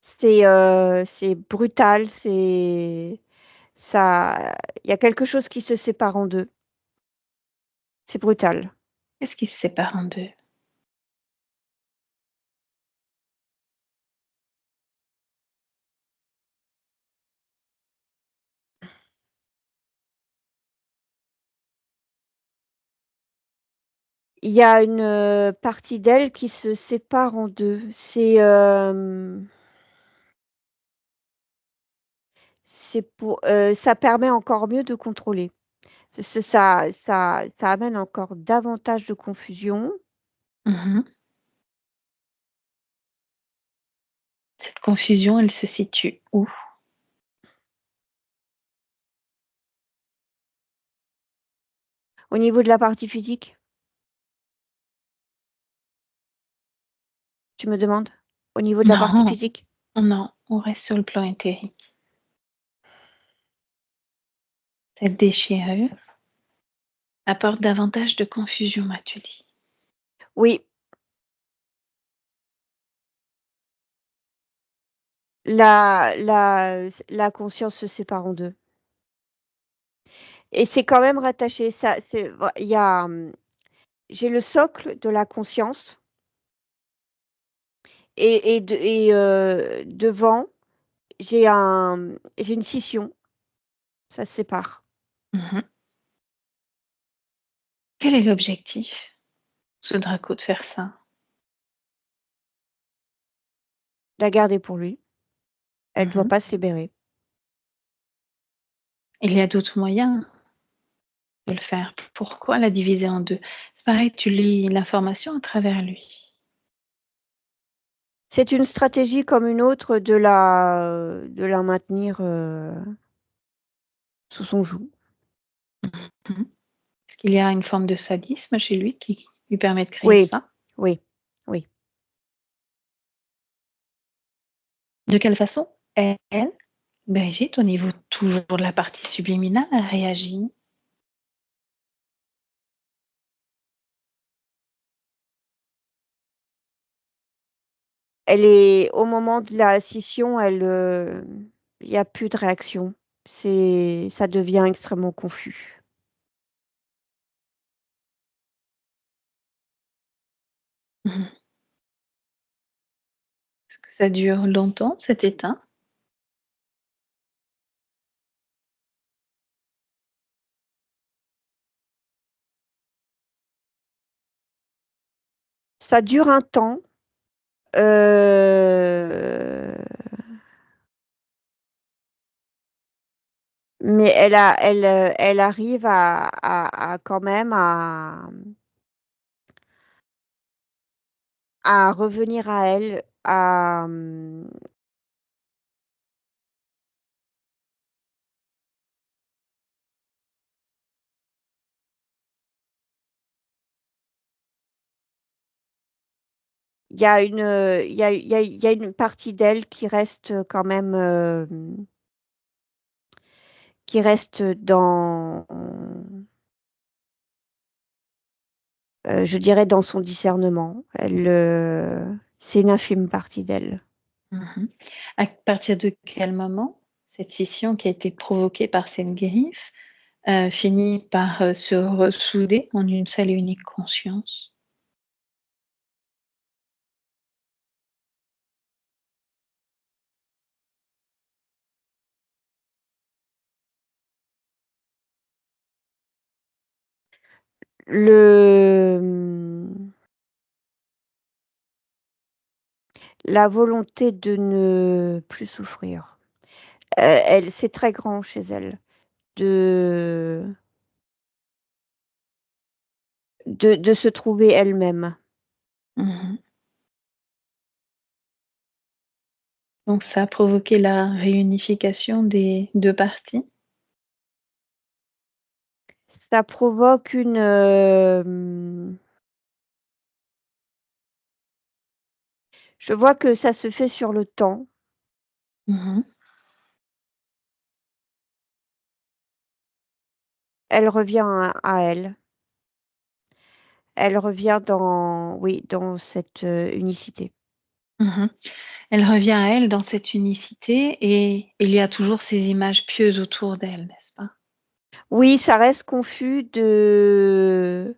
C'est brutal, ça, il y a quelque chose qui se sépare en deux. C'est brutal. Qu'est-ce qui se sépare en deux? Il y a une partie d'elle qui se sépare en deux. Ça permet encore mieux de contrôler. Ça amène encore davantage de confusion. Mhm. Cette confusion, elle se situe où? Au niveau de la partie physique, tu me demandes? Au niveau de la partie Non, physique? non, on reste sur le plan éthérique. Cette déchirure apporte davantage de confusion, m'as-tu dit? Oui, la conscience se sépare en deux. Et c'est quand même rattaché. Il y a, j'ai le socle de la conscience et devant, j'ai une scission, ça se sépare. Mhm. Quel est l'objectif, ce Draco, de faire ça? La garder pour lui, elle doit Mhm. pas se libérer. Il y a d'autres moyens de le faire. Pourquoi la diviser en deux? C'est pareil, tu lis l'information à travers lui. C'est une stratégie comme une autre de la maintenir, sous son joug. Mhm. Est-ce qu'il y a une forme de sadisme chez lui qui lui permet de créer Oui, ça? oui, oui. De quelle façon elle, Brigitte, au niveau toujours de la partie subliminale, a réagi? Au moment de la scission, il y a plus de réaction. Ça devient extrêmement confus. Mhm. Est-ce que ça dure longtemps, cet état? Ça dure un temps, heu, mais elle arrive à quand même à revenir à elle, il y a il y a une partie d'elle qui reste quand même, qui reste je dirais dans son discernement. C'est une infime partie d'elle. Mhm. À partir de quel moment cette scission qui a été provoquée par cette griffe finit par se ressouder en une seule et unique conscience? La volonté de ne plus souffrir. C'est très grand chez elle de se trouver elle-même. Mmh. Donc ça a provoqué la réunification des 2 parties? Ça provoque je vois que ça se fait sur le temps. Mmh. Elle revient à elle. Elle revient dans cette, unicité. Mmh. Elle revient à elle dans cette unicité et il y a toujours ces images pieuses autour d'elle, n'est-ce pas? Oui, ça reste confus de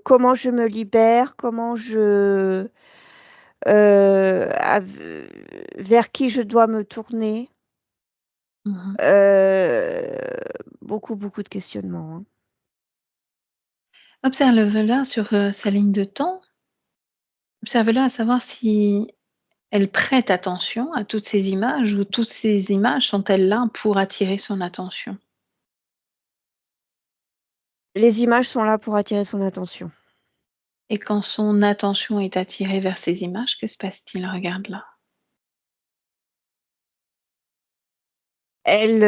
comment je me libère, comment av vers qui je dois me tourner. Mmh. Beaucoup, beaucoup de questionnements, hein. Observe-la sur, sa ligne de temps. Observe-la à savoir si elle prête attention à toutes ces images ou toutes ces images sont-elles là pour attirer son attention? Les images sont là pour attirer son attention. Et quand son attention est attirée vers ces images, que se passe-t-il? Regarde-la. Elle,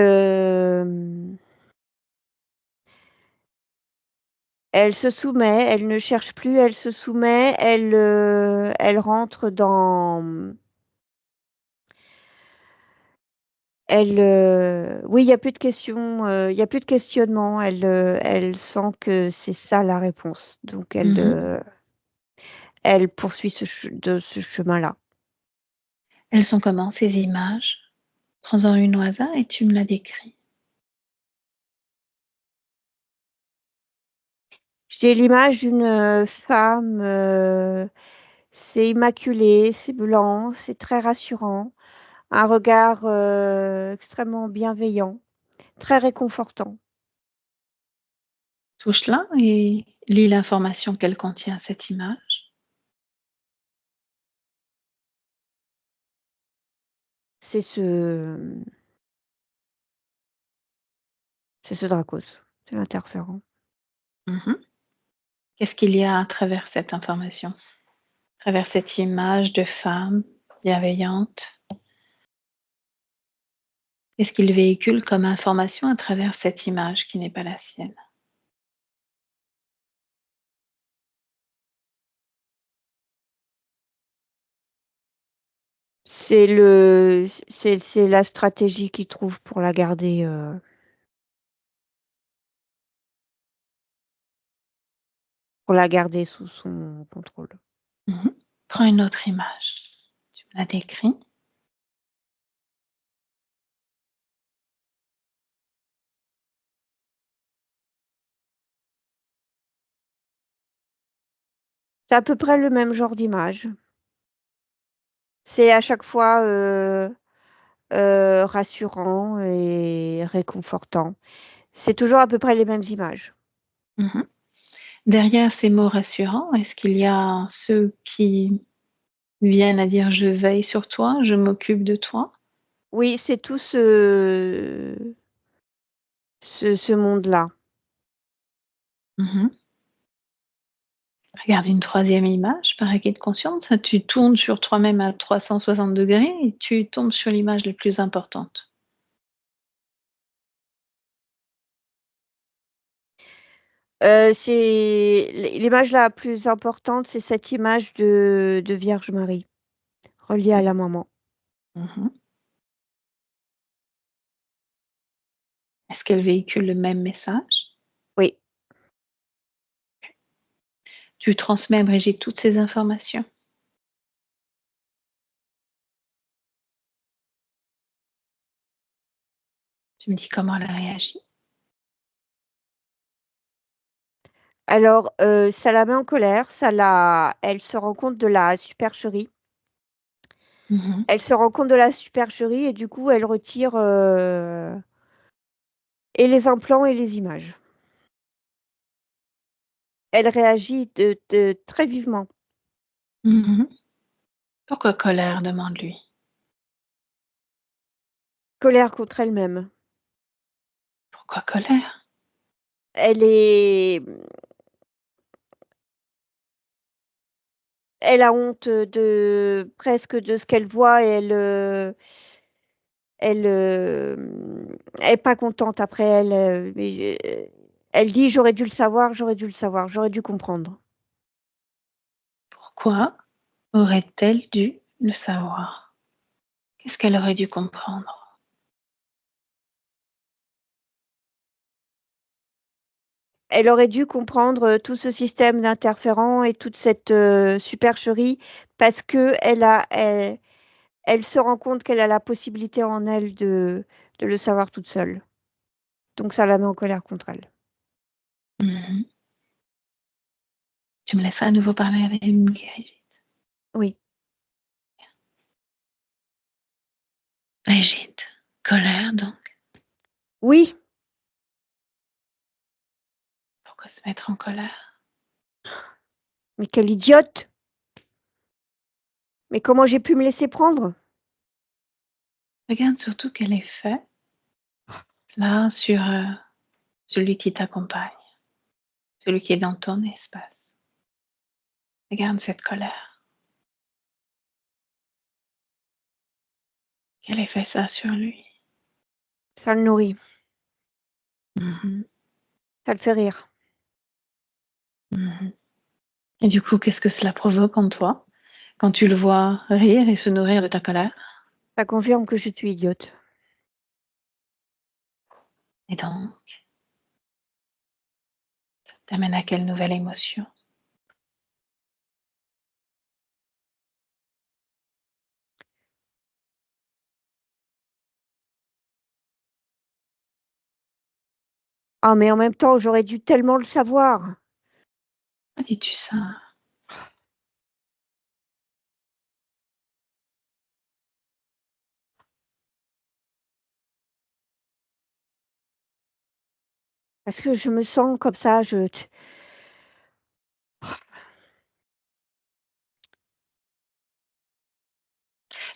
elle se soumet, elle ne cherche plus, elle se soumet, elle rentre oui, il y a plus de questions, il y a plus de questionnement. Elle sent que c'est ça la réponse, donc Mmh. elle poursuit ce chemin-là. Elles sont comment ces images? Prends-en une au hasard et tu me la décris. J'ai l'image d'une, femme, c'est immaculé, c'est blanc, c'est très rassurant, un regard, extrêmement bienveillant, très réconfortant. Touche-la et lis l'information qu'elle contient, cette image. C'est ce Dracos, c'est l'interférent. Mmh. Qu'est-ce qu'il y a à travers cette information? À travers cette image de femme bienveillante? Qu'est-ce qu'il véhicule comme information à travers cette image qui n'est pas la sienne? C'est la stratégie qu'il trouve pour la garder sous son contrôle. Mmh. Prends une autre image. Tu me la décris. C'est à peu près le même genre d'image. C'est à chaque fois, rassurant et réconfortant. C'est toujours à peu près les mêmes images. Mmh. Derrière ces mots rassurants, est-ce qu'il y a ceux qui viennent à dire: «Je veille sur toi, je m'occupe de toi»? Oui, c'est tout ce monde-là. Mmh. Regarde une troisième image par acquis de conscience. Tu tournes sur toi-même à 360° et tu tombes sur l'image la plus importante. C'est l'image la plus importante, c'est cette image de Vierge Marie, reliée à la maman. Mmh. Est-ce qu'elle véhicule le même message? Oui. Tu transmets à Brigitte toutes ces informations? Tu me dis comment elle a réagi? Alors, ça la met en colère, elle se rend compte de la supercherie. Mmh. Elle se rend compte de la supercherie et du coup, elle retire, et les implants et les images. elle réagit très vivement. Mmh. Pourquoi colère? Demande-lui. Colère contre elle-même. Pourquoi colère? Elle est elle a honte de presque de ce qu'elle voit et elle est pas contente après elle, elle dit: «J'aurais dû le savoir, j'aurais dû le savoir, j'aurais dû comprendre». Pourquoi aurait-elle dû le savoir? Qu'est-ce qu'elle aurait dû comprendre? Elle aurait dû comprendre, tout ce système d'interférents et toute cette, supercherie parce qu'elle se rend compte qu'elle a la possibilité en elle de le savoir toute seule. Donc ça la met en colère contre elle. Mmh. Tu me laisseras à nouveau parler avec Brigitte. Oui, Brigitte, colère donc. oui, Pourquoi se mettre en colère? mais quelle idiote! Mais comment j'ai pu me laisser prendre? Regarde surtout quel effet cela a sur, celui qui t'accompagne, celui qui est dans ton espace. Regarde cette colère. Quel effet ça a sur lui? Ça le nourrit, Mmh. ça le fait rire. Mmh. Et du coup, qu'est-ce que cela provoque en toi, quand tu le vois rire et se nourrir de ta colère? Ça confirme que je suis idiote. Et donc, ça t'amène à quelle nouvelle émotion? Ah mais en même temps, j'aurais dû tellement le savoir. Pourquoi dis-tu ça? Parce que je me sens comme ça,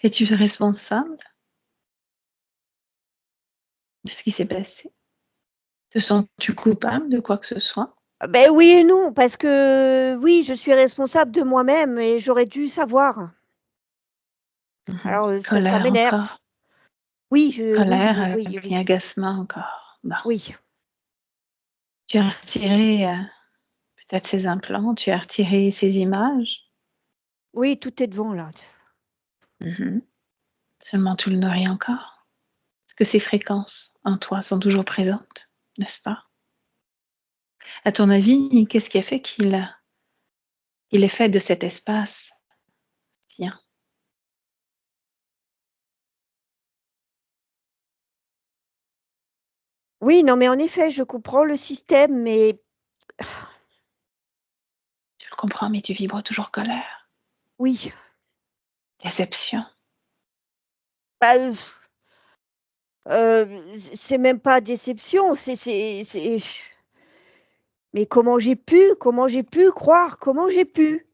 Es-tu responsable de ce qui s'est passé? Te sens-tu coupable de quoi que ce soit? beh, oui et non, parce que oui, je suis responsable de moi-même et j'aurais dû savoir. Mmh. Alors, ça Colère m'énerve. encore? Oui, Colère oui, et oui, agacement encore? Bon. oui, Tu as retiré, peut-être ces implants, tu as retiré ces images? oui, tout est devant là. Mmh. Seulement tu le nourris encore? Est-ce que ces fréquences en toi sont toujours présentes, n'est-ce pas? À ton avis, qu'est-ce qui a fait qu'il ait fait de cet espace sien? Oui, non, mais en effet, je comprends le système, mais Tu le comprends, mais tu vibres toujours colère, oui, déception. bah, c'est même pas déception, mais comment j'ai pu croire? Comment j'ai pu?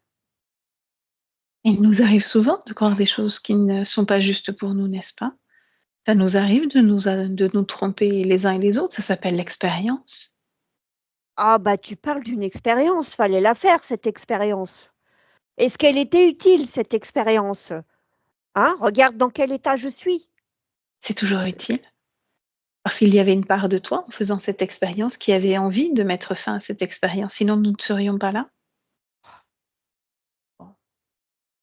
Il nous arrive souvent de croire des choses qui ne sont pas justes pour nous, n'est-ce pas? Ça nous arrive de nous tromper les uns et les autres, ça s'appelle l'expérience. Ah bah, tu parles d'une expérience, fallait la faire cette expérience. Est-ce qu'elle était utile cette expérience? Hein? Regarde dans quel état je suis. C'est toujours utile, parce qu'il y avait une part de toi, en faisant cette expérience, qui avait envie de mettre fin à cette expérience, sinon nous ne serions pas là. Bon,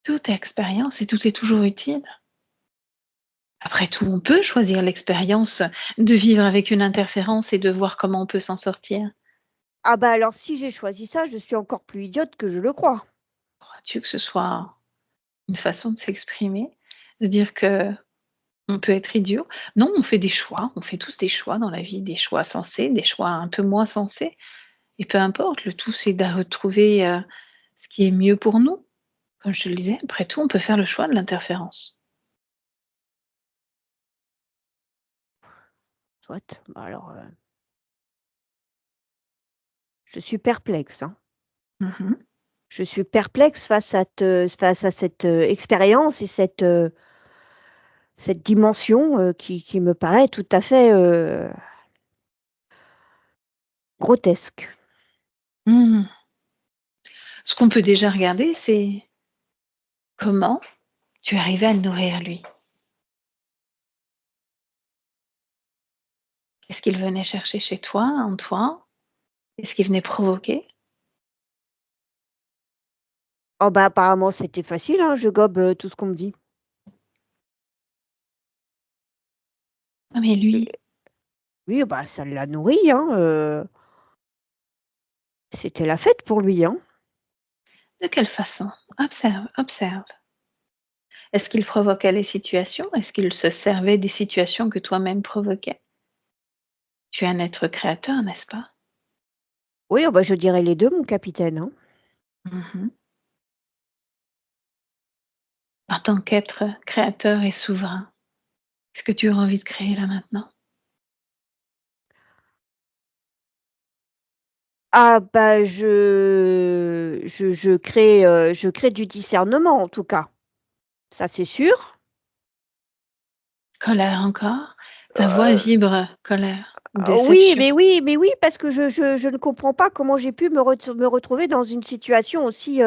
Toute expérience et tout est toujours utile. Après tout, on peut choisir l'expérience de vivre avec une interférence et de voir comment on peut s'en sortir. ah bah, alors si j'ai choisi ça, je suis encore plus idiote que je le crois. Crois-tu que ce soit une façon de s'exprimer? De dire que on peut être idiot? Non, on fait des choix, on fait tous des choix dans la vie, des choix sensés, des choix un peu moins sensés et peu importe, le tout c'est de retrouver, ce qui est mieux pour nous. Comme je te le disais, après tout, on peut faire le choix de l'interférence. Soit, bah alors, je suis perplexe, hein. Mmh. Je suis perplexe face à cette expérience et cette dimension qui me paraît tout à fait grotesque. Mmh. Ce qu'on peut déjà regarder, c'est comment tu arrivais à le nourrir lui. Qu'est-ce qu'il venait chercher chez toi, en toi? Qu'est-ce qu'il venait provoquer? Oh bah apparemment c'était facile, hein, je gobe tout ce qu'on me dit. Ah mais Et lui, oui, bah ça l'a nourri, hein, c'était la fête pour lui, hein. de quelle façon? Observe, observe. Est-ce qu'il provoquait les situations? Est-ce qu'il se servait des situations que toi-même provoquais? Tu es un être créateur, n'est-ce pas? Oui, oh bah je dirais les 2 mon capitaine, hein. Mmh. En tant qu'être créateur et souverain, qu'est-ce que tu aurais envie de créer là maintenant? Ah bah je crée du discernement en tout cas, ça c'est sûr. Colère encore? Ta voix Heu, vibre colère ou oui, déception. mais oui, parce que je ne comprends pas comment j'ai pu me retrouver dans une situation aussi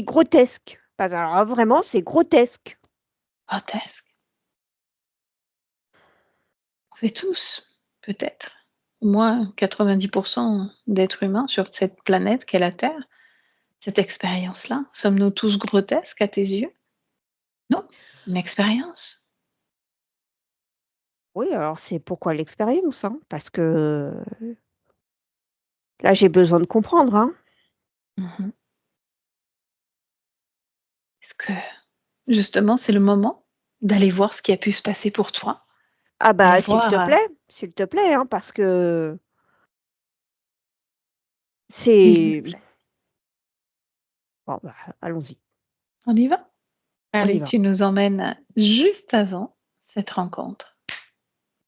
grotesque. Pas alors là, vraiment, c'est grotesque. Grotesque. On fait tous, peut-être, au moins 90 d'êtres humains sur cette planète qu'est la Terre, cette expérience-là. Sommes-nous tous grotesques à tes yeux? Non, une expérience. Oui, alors c'est pourquoi l'expérience, hein, parce que là, j'ai besoin de comprendre, hein. Mmh. Est-ce que, justement, c'est le moment d'aller voir ce qui a pu se passer pour toi? Ah D'aller bah, voir, s'il te plaît, hein, parce que s'il vous c'est plaît. bon, bah, allons-y, On y va? on y Allez, va. tu nous emmènes juste avant cette rencontre,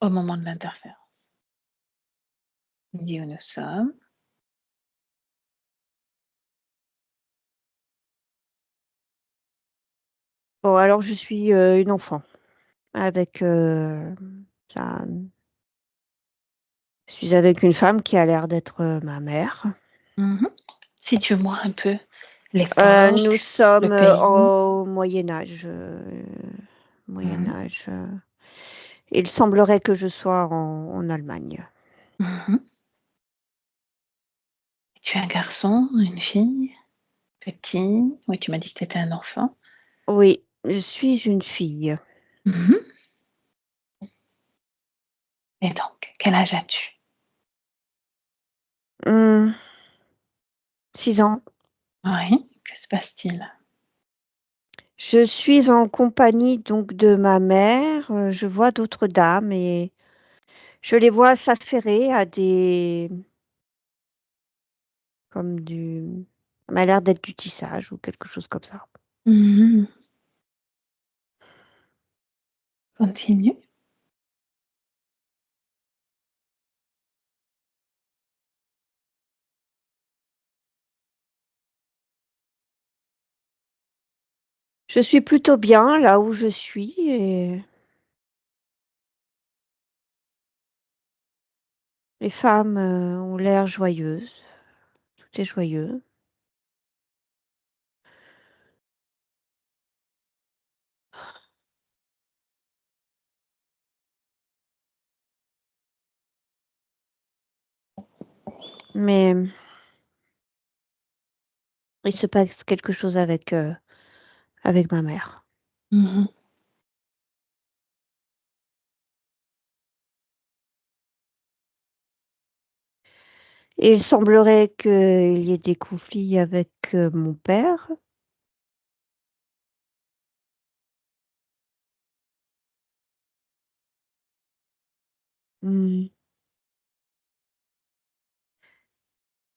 au moment de l'interférence. On dit où nous sommes. Bon, alors je suis, une enfant avec, ça je suis avec une femme qui a l'air d'être, ma mère. Mmh. Situe-moi un peu l'époque, Nous le sommes, pays. au Moyen Âge, Moyen Mmh. Âge, il semblerait que je sois en Allemagne. Mmh. Tu es un garçon, une fille? Petit? Oui, tu m'as dit que tu étais un enfant. Oui, je suis une fille. Mmh. Et donc, quel âge as-tu? Mmh, 6 ans. Oui, que se passe-t-il? Je suis en compagnie donc de ma mère, je vois d'autres dames et je les vois s'affairer à des comme du ça m'a l'air d'être du tissage ou quelque chose comme ça. Mmh. Continue. Je suis plutôt bien là où je suis et les femmes, ont l'air joyeuses, tout est joyeux. Mais il se passe quelque chose avec ma mère. Mmh. Et il semblerait qu'il y ait des conflits avec, mon père. Mmh.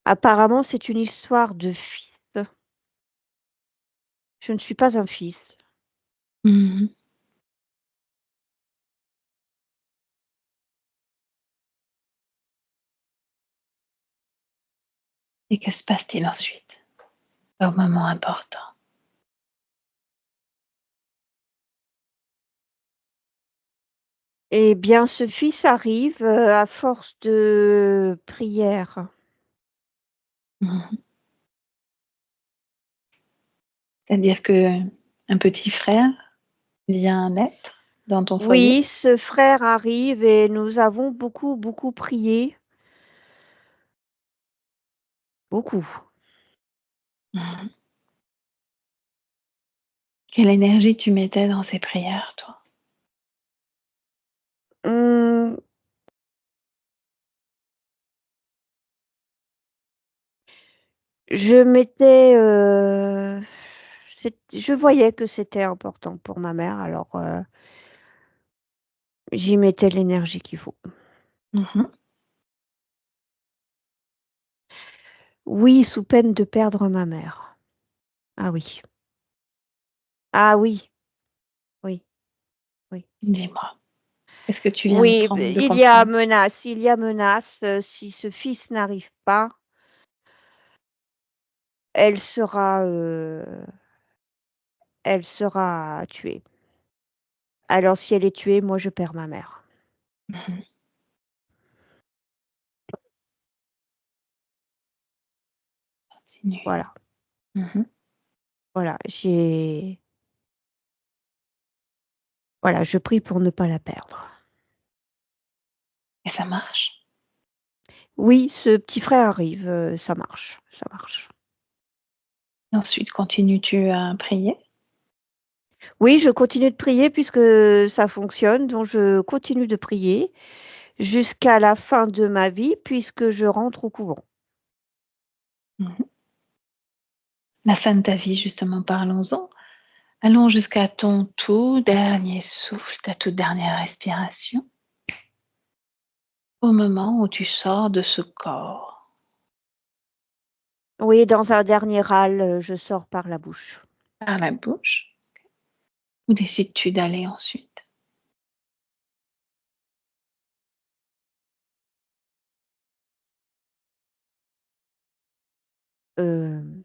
Apparemment, c'est une histoire de fils. Je ne suis pas un fils. Mmh. Et que se passe-t-il ensuite, au moment important? Eh bien, ce fils arrive à force de prière. Mmh. C'est-à-dire qu'un petit frère vient naître dans ton foyer? Oui, ce frère arrive et nous avons beaucoup, beaucoup prié. Beaucoup. Mmh. Quelle énergie tu mettais dans ces prières, toi? Mmh, je mettais, je voyais que c'était important pour ma mère, alors, j'y mettais l'énergie qu'il faut. Mmh. Oui, sous peine de perdre ma mère. Ah oui. Ah oui, oui, oui. Dis-moi, qu'est-ce que tu viens Oui, de il y a comprendre? menace, si ce fils n'arrive pas, elle sera, elle sera tuée. Alors si elle est tuée, moi je perds ma mère. Mmh. Continue. Voilà, Mmh. voilà, voilà, je prie pour ne pas la perdre. Et ça marche? Oui, ce petit frère arrive, ça marche, ça marche. Et ensuite, continues-tu à prier? Oui, je continue de prier puisque ça fonctionne, donc je continue de prier jusqu'à la fin de ma vie puisque je rentre au couvent. Mmh. La fin de ta vie, justement, parlons-en. Allons jusqu'à ton tout dernier souffle, ta toute dernière respiration, au moment où tu sors de ce corps. Oui, dans un dernier râle, je sors par la bouche. Par la bouche. Où décides-tu d'aller ensuite? Hem,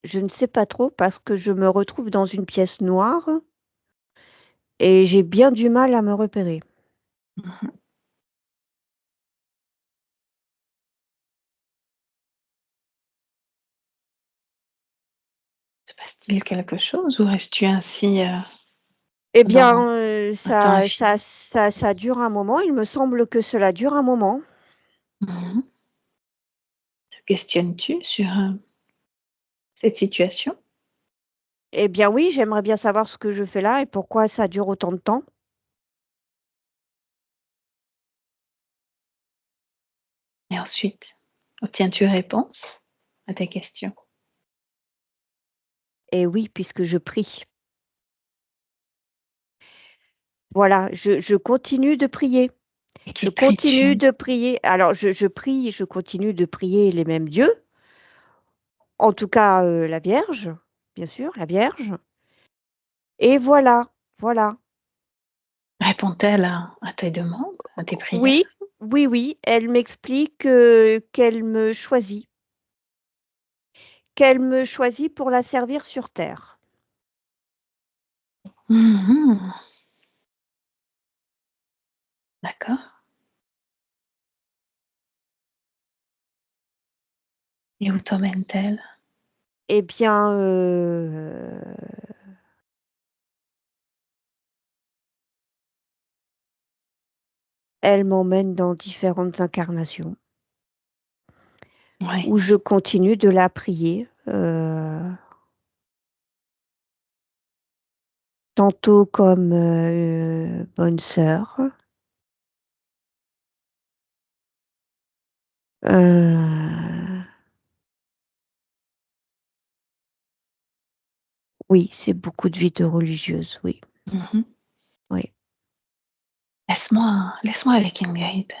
je ne sais pas trop parce que je me retrouve dans une pièce noire et j'ai bien du mal à me repérer. Mmh. Se passe-t-il quelque chose ou restes-tu ainsi, Eh bien, pendant un temps infini? ça dure un moment, il me semble que cela dure un moment. Mmh. Te questionnes-tu sur, cette situation? Eh bien oui, j'aimerais bien savoir ce que je fais là et pourquoi ça dure autant de temps. Et ensuite, obtiens-tu réponse à tes questions? Et oui, puisque je prie. Voilà, je continue de prier. Et Je qui continue pries-tu? de prier. Alors je prie, je continue de prier les mêmes dieux, en tout cas, la Vierge, bien sûr, la Vierge et voilà, voilà. Répond-elle à tes demandes, à tes Oui, prières? oui, oui, elle m'explique, qu'elle me choisit pour la servir sur terre. Mmh. D'accord. Et où t'emmène-t-elle? Eh bien, elle m'emmène dans différentes incarnations Oui. où je continue de la prier, tantôt comme, bonne sœur, heu, oui, c'est beaucoup de vie de religieuse, oui, Mmh. oui. Laisse-moi avec Ingrid.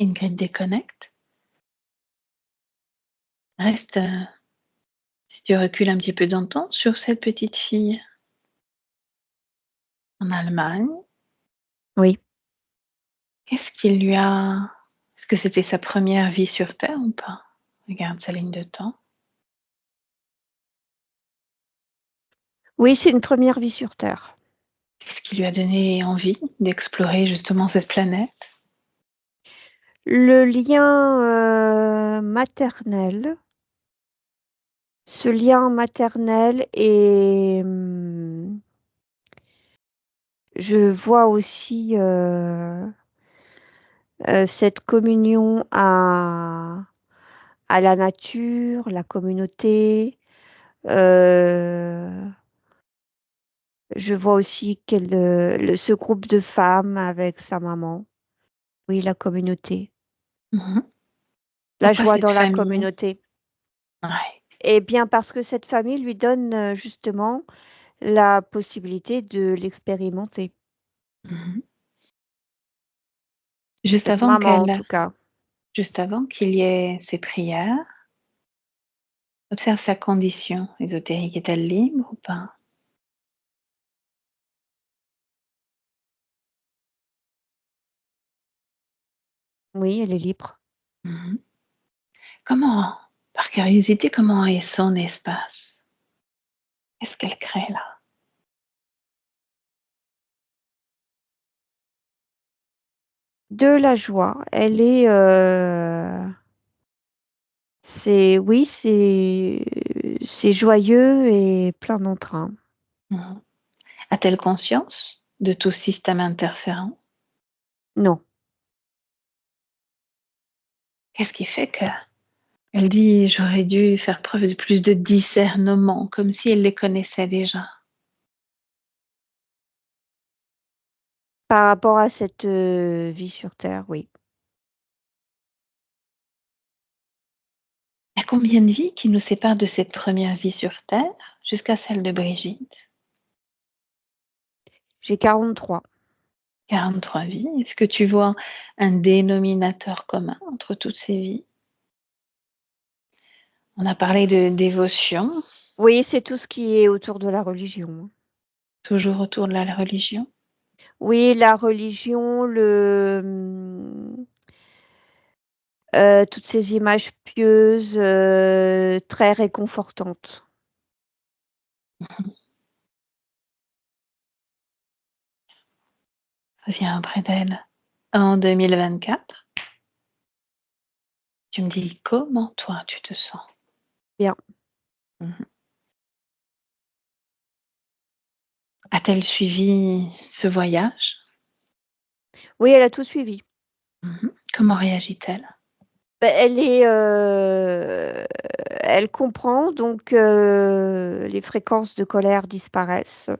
Ingrid déconnecte. Reste, si tu recules un petit peu dans le temps, sur cette petite fille en Allemagne. Oui. Qu'est-ce qui lui a... Est-ce que c'était sa première vie sur Terre ou pas? Regarde sa ligne de temps. Oui, c'est une première vie sur Terre. Qu'est-ce qui lui a donné envie d'explorer justement cette planète? Le lien maternel. Ce lien maternel et je vois aussi cette communion à la nature, la communauté. Je vois aussi ce groupe de femmes avec sa maman. Oui, la communauté. Mhm. La Pourquoi joie cette dans la famille? communauté. Ouais. Et bien parce que cette famille lui donne justement la possibilité de l'expérimenter. Mhm. Juste Cette avant maman, en qu'elle, tout cas. juste avant qu'il y ait ses prières, observe sa condition ésotérique. Est-elle libre ou pas? Oui, elle est libre. Mhm. Comment, par curiosité, comment est son espace? Qu'est-ce qu'elle crée là? De la joie. Elle est... oui, c'est joyeux et plein d'entrain. Mhm. A-t-elle conscience de tout système interférent? Non. Qu'est-ce qui fait que elle dit j'aurais dû faire preuve de plus de discernement, comme si elle les connaissait déjà? Par rapport à cette vie sur Terre, oui. Il y a combien de vies qui nous séparent de cette première vie sur Terre jusqu'à celle de Brigitte? J'ai 43. 43 vies. Est-ce que tu vois un dénominateur commun entre toutes ces vies? On a parlé de dévotion, Oui, c'est tout ce qui est autour de la religion. toujours autour de la religion. Oui, la religion, toutes ces images pieuses, très réconfortantes. Reviens auprès d'elle en 2024. Tu me dis comment toi tu te sens. Bien. Mhm. A-t-elle suivi ce voyage? Oui, elle a tout suivi. Mhm. Comment réagit-elle? Bah, elle comprend, donc les fréquences de colère disparaissent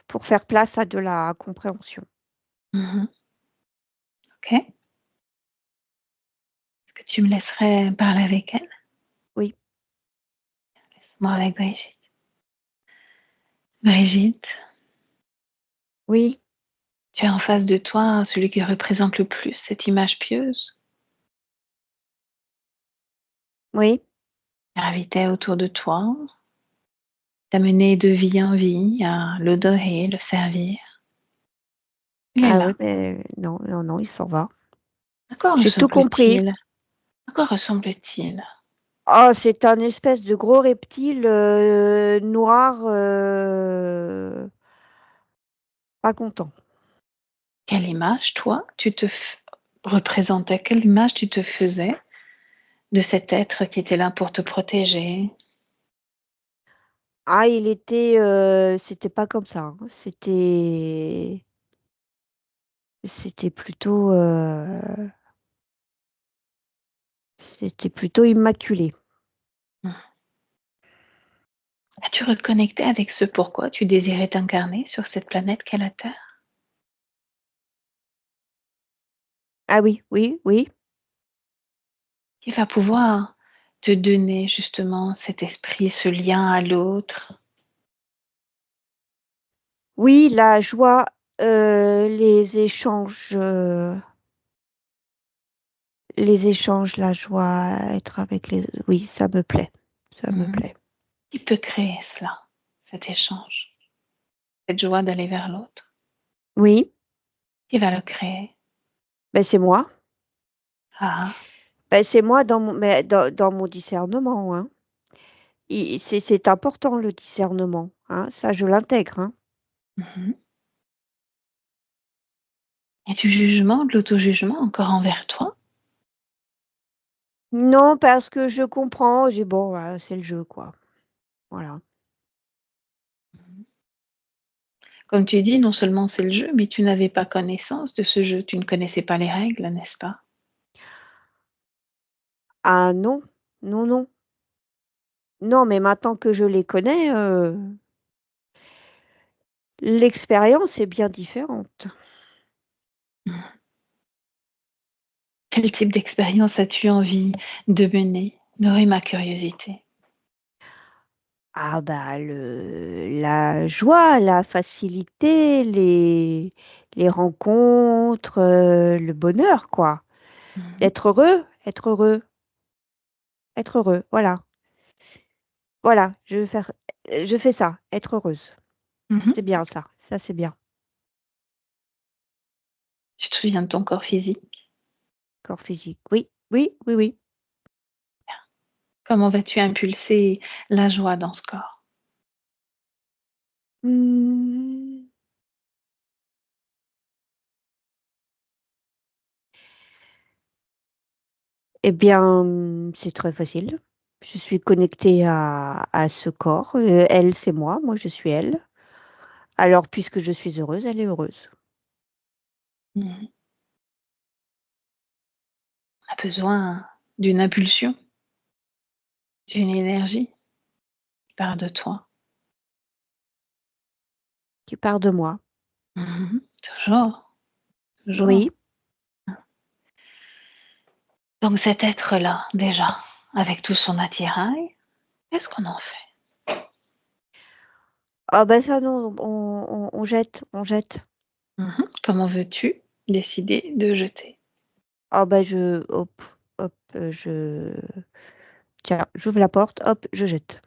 pour faire place à de la compréhension. Mhm. Ok. Est-ce que tu me laisserais parler avec elle? Oui, Laisse-moi avec Brigitte. Brigitte, oui, tu as en face de toi celui qui représente le plus cette image pieuse. oui. Gravitait autour de toi, t'amener de vie en vie à l'adorer, le servir. Il est Ah oui, là. mais non, non, non, il s'en va. À quoi J'ai tout compris. ressemble-t-il? À quoi ressemble-t-il? Oh, c'est un espèce de gros reptile noir, pas content. Quelle image, toi, représentais? Quelle image tu te faisais de cet être qui était là pour te protéger? Ah, c'était pas comme ça, hein. C'était plutôt, c'était plutôt immaculé. As-tu reconnecté avec ce pourquoi tu désirais t'incarner sur cette planète qu'est la Terre? Ah oui, oui, oui. Qui va pouvoir te donner justement cet esprit, ce lien à l'autre? Oui, la joie, les échanges, la joie, être avec les oui, ça me Mhm. plaît. Qui peut créer cela, cet échange, cette joie d'aller vers l'autre? Oui, Qui va le créer? Ben, c'est moi. Ah, Ben, c'est moi dans mon discernement, hein. C'est important le discernement, hein. Ça, je l'intègre, hein. mhm. Et du jugement, de l'auto-jugement encore envers toi? Non, parce que je comprends, j'ai bon, c'est le jeu, quoi. Voilà. Comme tu dis, non seulement c'est le jeu, mais tu n'avais pas connaissance de ce jeu. Tu ne connaissais pas les règles, n'est-ce pas? Ah non, non, non. Non, mais maintenant que je les connais, l'expérience est bien différente. Mmh. Quel type d'expérience as-tu envie de mener? Nourris ma curiosité. Ah bah, la joie, la facilité, les rencontres, le bonheur, quoi. Mmh. Être heureux, être heureux, être heureux, voilà. Voilà, je fais ça, être heureuse. Mmh. C'est bien ça, ça c'est bien. Tu te souviens de ton corps physique? Corps physique, oui, oui, oui, oui. Comment vas-tu impulser la joie dans ce corps? Mmh. Eh bien, c'est très facile. Je suis connectée à ce corps. Elle, c'est moi je suis elle. Alors puisque je suis heureuse, elle est heureuse. Mmh. On a besoin d'une impulsion, d'une énergie qui part de toi. Qui part de moi. Mmh. Toujours, Oui. toujours. Donc cet être-là, déjà, avec tout son attirail, qu'est-ce qu'on en fait? Ah ben ça non, on jette, on jette. Mmh. Comment veux-tu décider de jeter? Ah ben je hop, hop, je tiens, j'ouvre la porte, hop, je jette.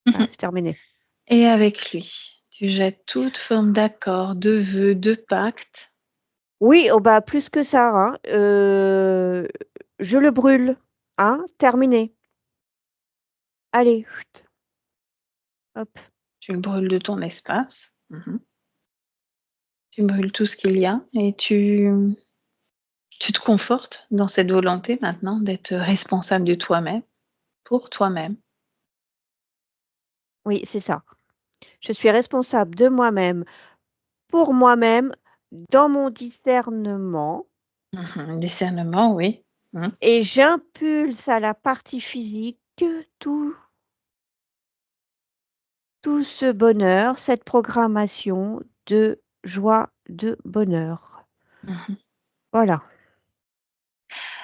Voilà, Mmh. c'est terminé. Et avec lui, tu jettes toute forme d'accord, de vœu, de pacte. Oui, oh bah plus que ça, hein. Je le brûle, hein, terminé. Allez, chut, hop. Tu le brûles de ton espace. Mmh. Tu brûles tout ce qu'il y a et tu te confortes dans cette volonté maintenant d'être responsable de toi-même, pour toi-même. Oui, c'est ça. Je suis responsable de moi-même, pour moi-même, dans mon discernement Mmh. Discernement, oui. Mmh. et j'impulse à la partie physique tout tout ce bonheur, cette programmation de joie, de bonheur. Mmh. Voilà.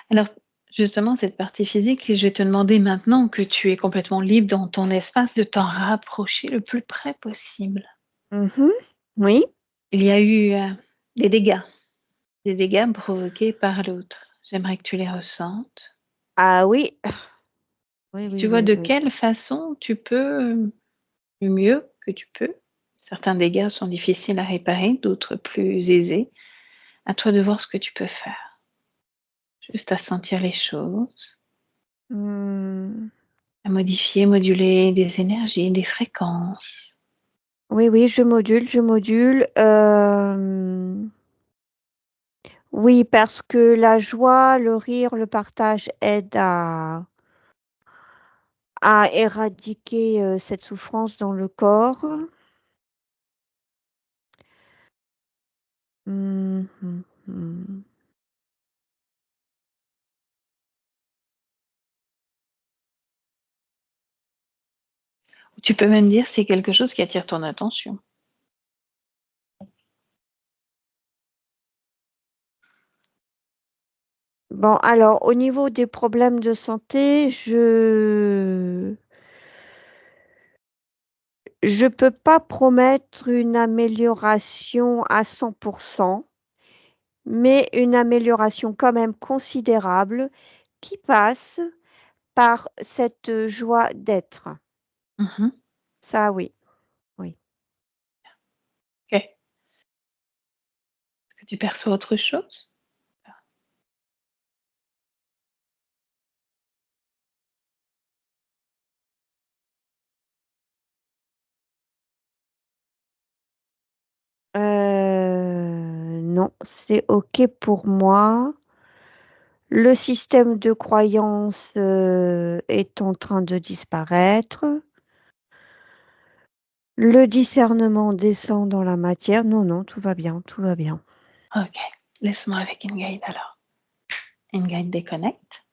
Alors, justement, cette partie physique, je vais te demander maintenant que tu es complètement libre dans ton espace de t'en rapprocher le plus près possible. Mmh. Oui. Il y a eu, des dégâts provoqués par l'autre. J'aimerais que tu les ressentes. Ah oui. Oui, oui, Tu vois oui, de oui. quelle façon tu peux, du mieux que tu peux. Certains dégâts sont difficiles à réparer, d'autres plus aisés. À toi de voir ce que tu peux faire. Juste à sentir les choses, Mmh. à modifier, moduler des énergies, des fréquences. Oui, oui, je module, je module. Oui, parce que la joie, le rire, le partage aident à éradiquer, cette souffrance dans le corps. Mmh mh, mmh. Tu peux même dire c'est quelque chose qui attire ton attention. Bon, alors au niveau des problèmes de santé, je peux pas promettre une amélioration à 100%, mais une amélioration quand même considérable qui passe par cette joie d'être. Mmh. Ça oui, oui. OK. Est-ce que tu perçois autre chose? c'est OK pour moi. Le système de croyance est en train de disparaître. Le discernement descend dans la matière. Non, non, tout va bien, tout va bien. Ok, laisse-moi avec Ingrid alors. Ingrid déconnecte.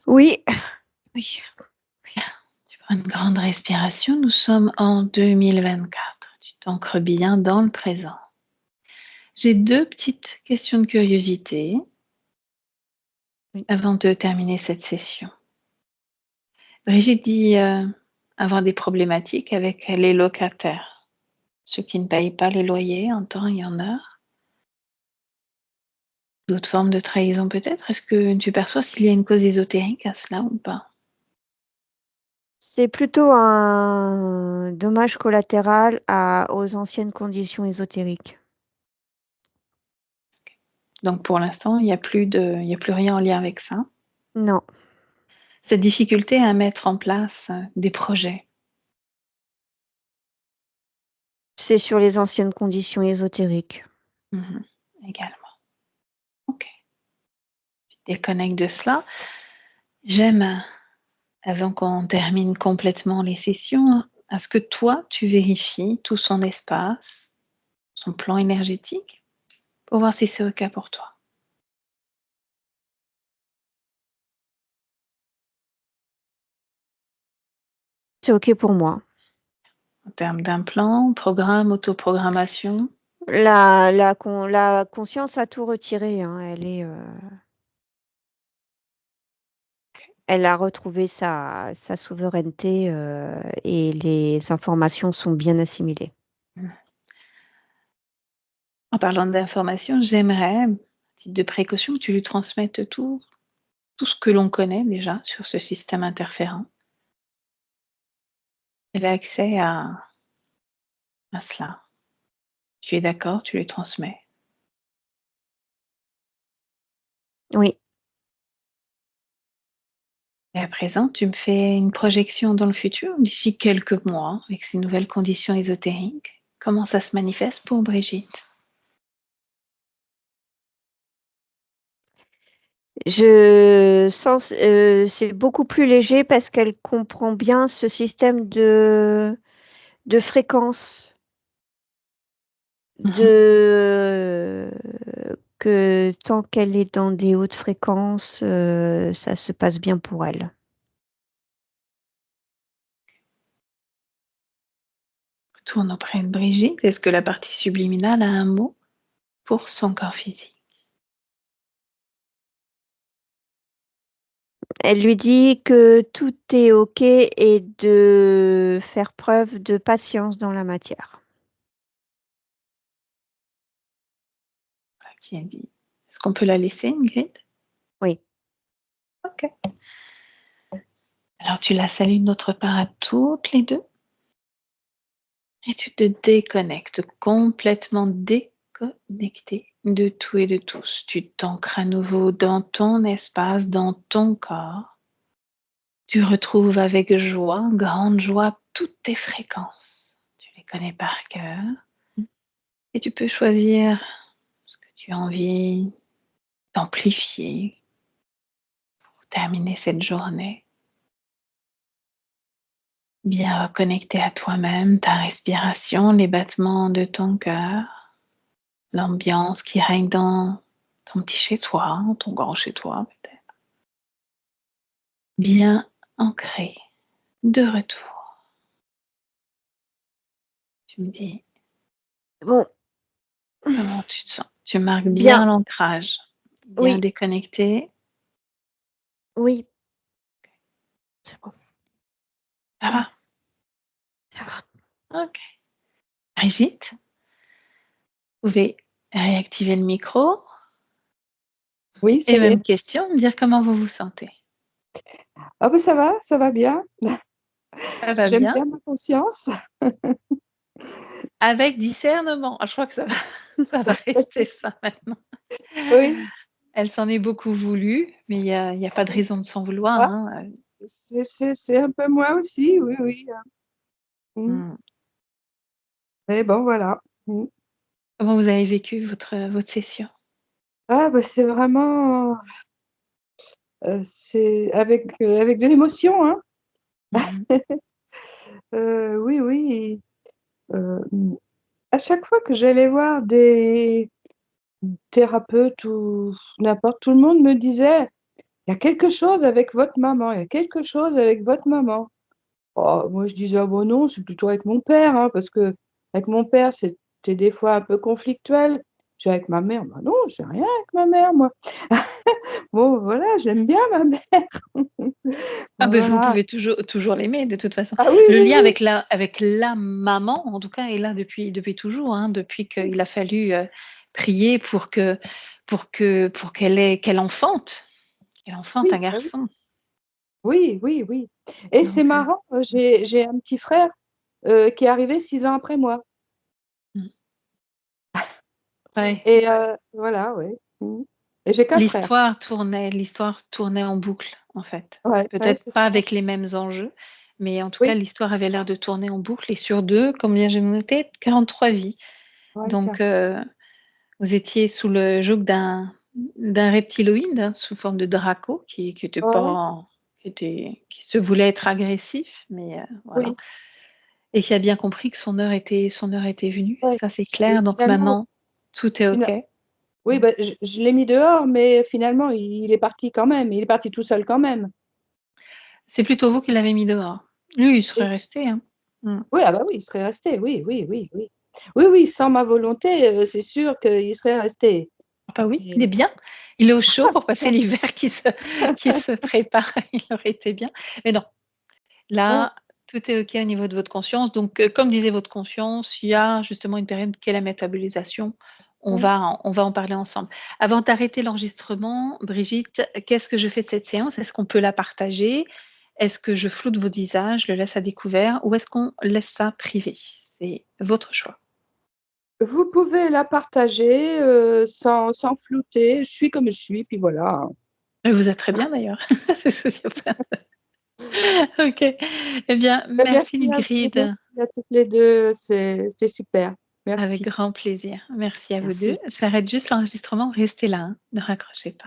Oui, oui. Tu prends une grande respiration. Nous sommes en 2024. Tu t'ancres bien dans le présent. J'ai 2 petites questions de curiosité avant de terminer cette session. Brigitte dit avoir des problématiques avec les locataires. Ceux qui ne payent pas les loyers en temps et en heure. D'autres formes de trahison peut-être? Est-ce que tu perçois s'il y a une cause ésotérique à cela ou pas? C'est plutôt un dommage collatéral aux anciennes conditions ésotériques. Donc pour l'instant, il n'y a plus rien en lien avec ça. Non, Cette difficulté à mettre en place des projets. c'est sur les anciennes conditions ésotériques. Également. Ok. Tu déconnectes de cela. J'aime, avant qu'on termine complètement les sessions, à ce que toi, tu vérifies tout son espace, son plan énergétique, pour voir si c'est OK pour toi. C'est OK pour moi. En termes d'implant, programme, autoprogrammation. La conscience a tout retiré, hein. Elle a retrouvé sa souveraineté et les informations sont bien assimilées. En parlant d'information, j'aimerais, à titre de précaution, que tu lui transmettes tout ce que l'on connaît déjà sur ce système interférent. Elle a accès à cela. Tu es d'accord? Tu lui transmets. Oui, Et à présent, tu me fais une projection dans le futur, d'ici quelques mois, avec ces nouvelles conditions ésotériques. Comment ça se manifeste pour Brigitte? je sens c'est beaucoup plus léger parce qu'elle comprend bien ce système de fréquence, que tant qu'elle est dans des hautes fréquences, ça se passe bien pour elle. Retourne auprès de Brigitte. Est-ce que la partie subliminale a un mot pour son corps physique? Elle lui dit que tout est OK et de faire preuve de patience dans la matière. Voilà, qui a dit. Est-ce qu'on peut la laisser, Ingrid? Oui. Ok. Alors tu la salues de notre part à toutes les deux. Et tu te déconnectes, complètement déconnecté de tout et de tous. Tu t'ancres à nouveau dans ton espace, dans ton corps. Tu retrouves avec joie, grande joie, toutes tes fréquences. Tu les connais par cœur. Et tu peux choisir ce que tu as envie d'amplifier pour terminer cette journée. Bien reconnecté à toi-même, ta respiration, les battements de ton cœur, l'ambiance qui règne dans ton petit chez-toi, ton grand chez-toi peut-être. Bien ancré, de retour. Tu me dis Bon, comment tu te sens. Tu marques bien. bien l'ancrage, bien Oui, déconnecté. oui. C'est bon. Ça va? Ça va. Ok. Brigitte, vous pouvez réactiver le micro. Oui, ça Et y est. même question, me dire comment vous vous sentez. Ah ben ça va bien. Ça va J'aime bien? bien ma conscience. Avec discernement. Ah, je crois que ça va, ça va rester ça maintenant. Oui, Elle s'en est beaucoup voulu, mais il y a pas de raison de s'en vouloir, ah, hein. c'est un peu moi aussi, oui, oui. Mm. Mmh. Mais bon, voilà. Mm. Comment vous avez vécu votre session? Ah bah, c'est vraiment, c'est avec de l'émotion, hein. Mmh. Oui, oui, hem, à chaque fois que j'allais voir des thérapeutes ou n'importe, tout le monde me disait: «Il y a quelque chose avec votre maman, il y a quelque chose avec votre maman». Oh, moi je disais: «Ah bah non, c'est plutôt avec mon père, hein», parce qu'avec mon père, c'était des fois un peu conflictuel. J'ai avec ma mère, bah non, j'ai rien avec ma mère moi. Bon voilà, j'aime bien ma mère. Ah ben vous Voilà. pouvez toujours l'aimer de toute façon. Ah oui, Le oui, lien oui. avec la maman, en tout cas, est là depuis toujours, hein, depuis Oui, qu'il a fallu, prier pour qu'elle enfante un oui, bah oui. garçon. Oui, oui, oui, et c'est Donc marrant, j'ai un petit frère, qui est arrivé 6 ans après moi, mmh, ouais, et voilà, ouais. Mmh, et j'ai qu'un frère. l'histoire tournait en boucle, en fait. Ouais, ouais, Peut-être c'est pas ça. avec les mêmes enjeux, mais en tout cas, Oui, l'histoire avait l'air de tourner en boucle et sur 2, combien j'ai noté? 43 vies. ouais, Donc vous étiez sous le joug d'un reptiloïde, hein, sous forme de Draco qui était ouais, ouais, pas qui se voulait être agressif, mais voilà, oui, et qui a bien compris que son heure était venue, ouais, ça c'est et clair, donc finalement maintenant tout est OK. fina oui, Mmh. bah, je l'ai mis dehors, mais finalement il est parti quand même, il est parti tout seul quand même. C'est plutôt vous qui l'avez mis dehors. Lui, il serait Et resté, hein. Mmh. oui, ah bah, oui, il serait resté, oui, oui, oui, oui. Oui, oui, sans ma volonté, c'est sûr qu'il serait resté. Ah bah oui, Mais il est bien. Il est au chaud pour passer l'hiver qui se prépare, il aurait été bien. Mais non, ouais, là, tout est OK au niveau de votre conscience. Donc, comme disait votre conscience, il y a justement une période qui est la métabolisation. On ouais. va on va en parler ensemble. Avant d'arrêter l'enregistrement, Brigitte, qu'est-ce que je fais de cette séance? Est-ce qu'on peut la partager? Est-ce que je floute votre visage, le laisse à découvert ou est-ce qu'on laisse ça privé? C'est votre choix. Vous pouvez la partager, sans flouter. Je suis comme je suis, puis voilà, hein. Vous êtes très bien d'ailleurs. C'est ce qu'il y a pas. OK. Eh bien, Bah, merci merci à vous, Ingrid. merci à toutes les 2, c'était super. Avec Merci. grand plaisir. Merci à vous 2. Merci. J'arrête juste l'enregistrement. Restez là, hein, ne raccrochez pas.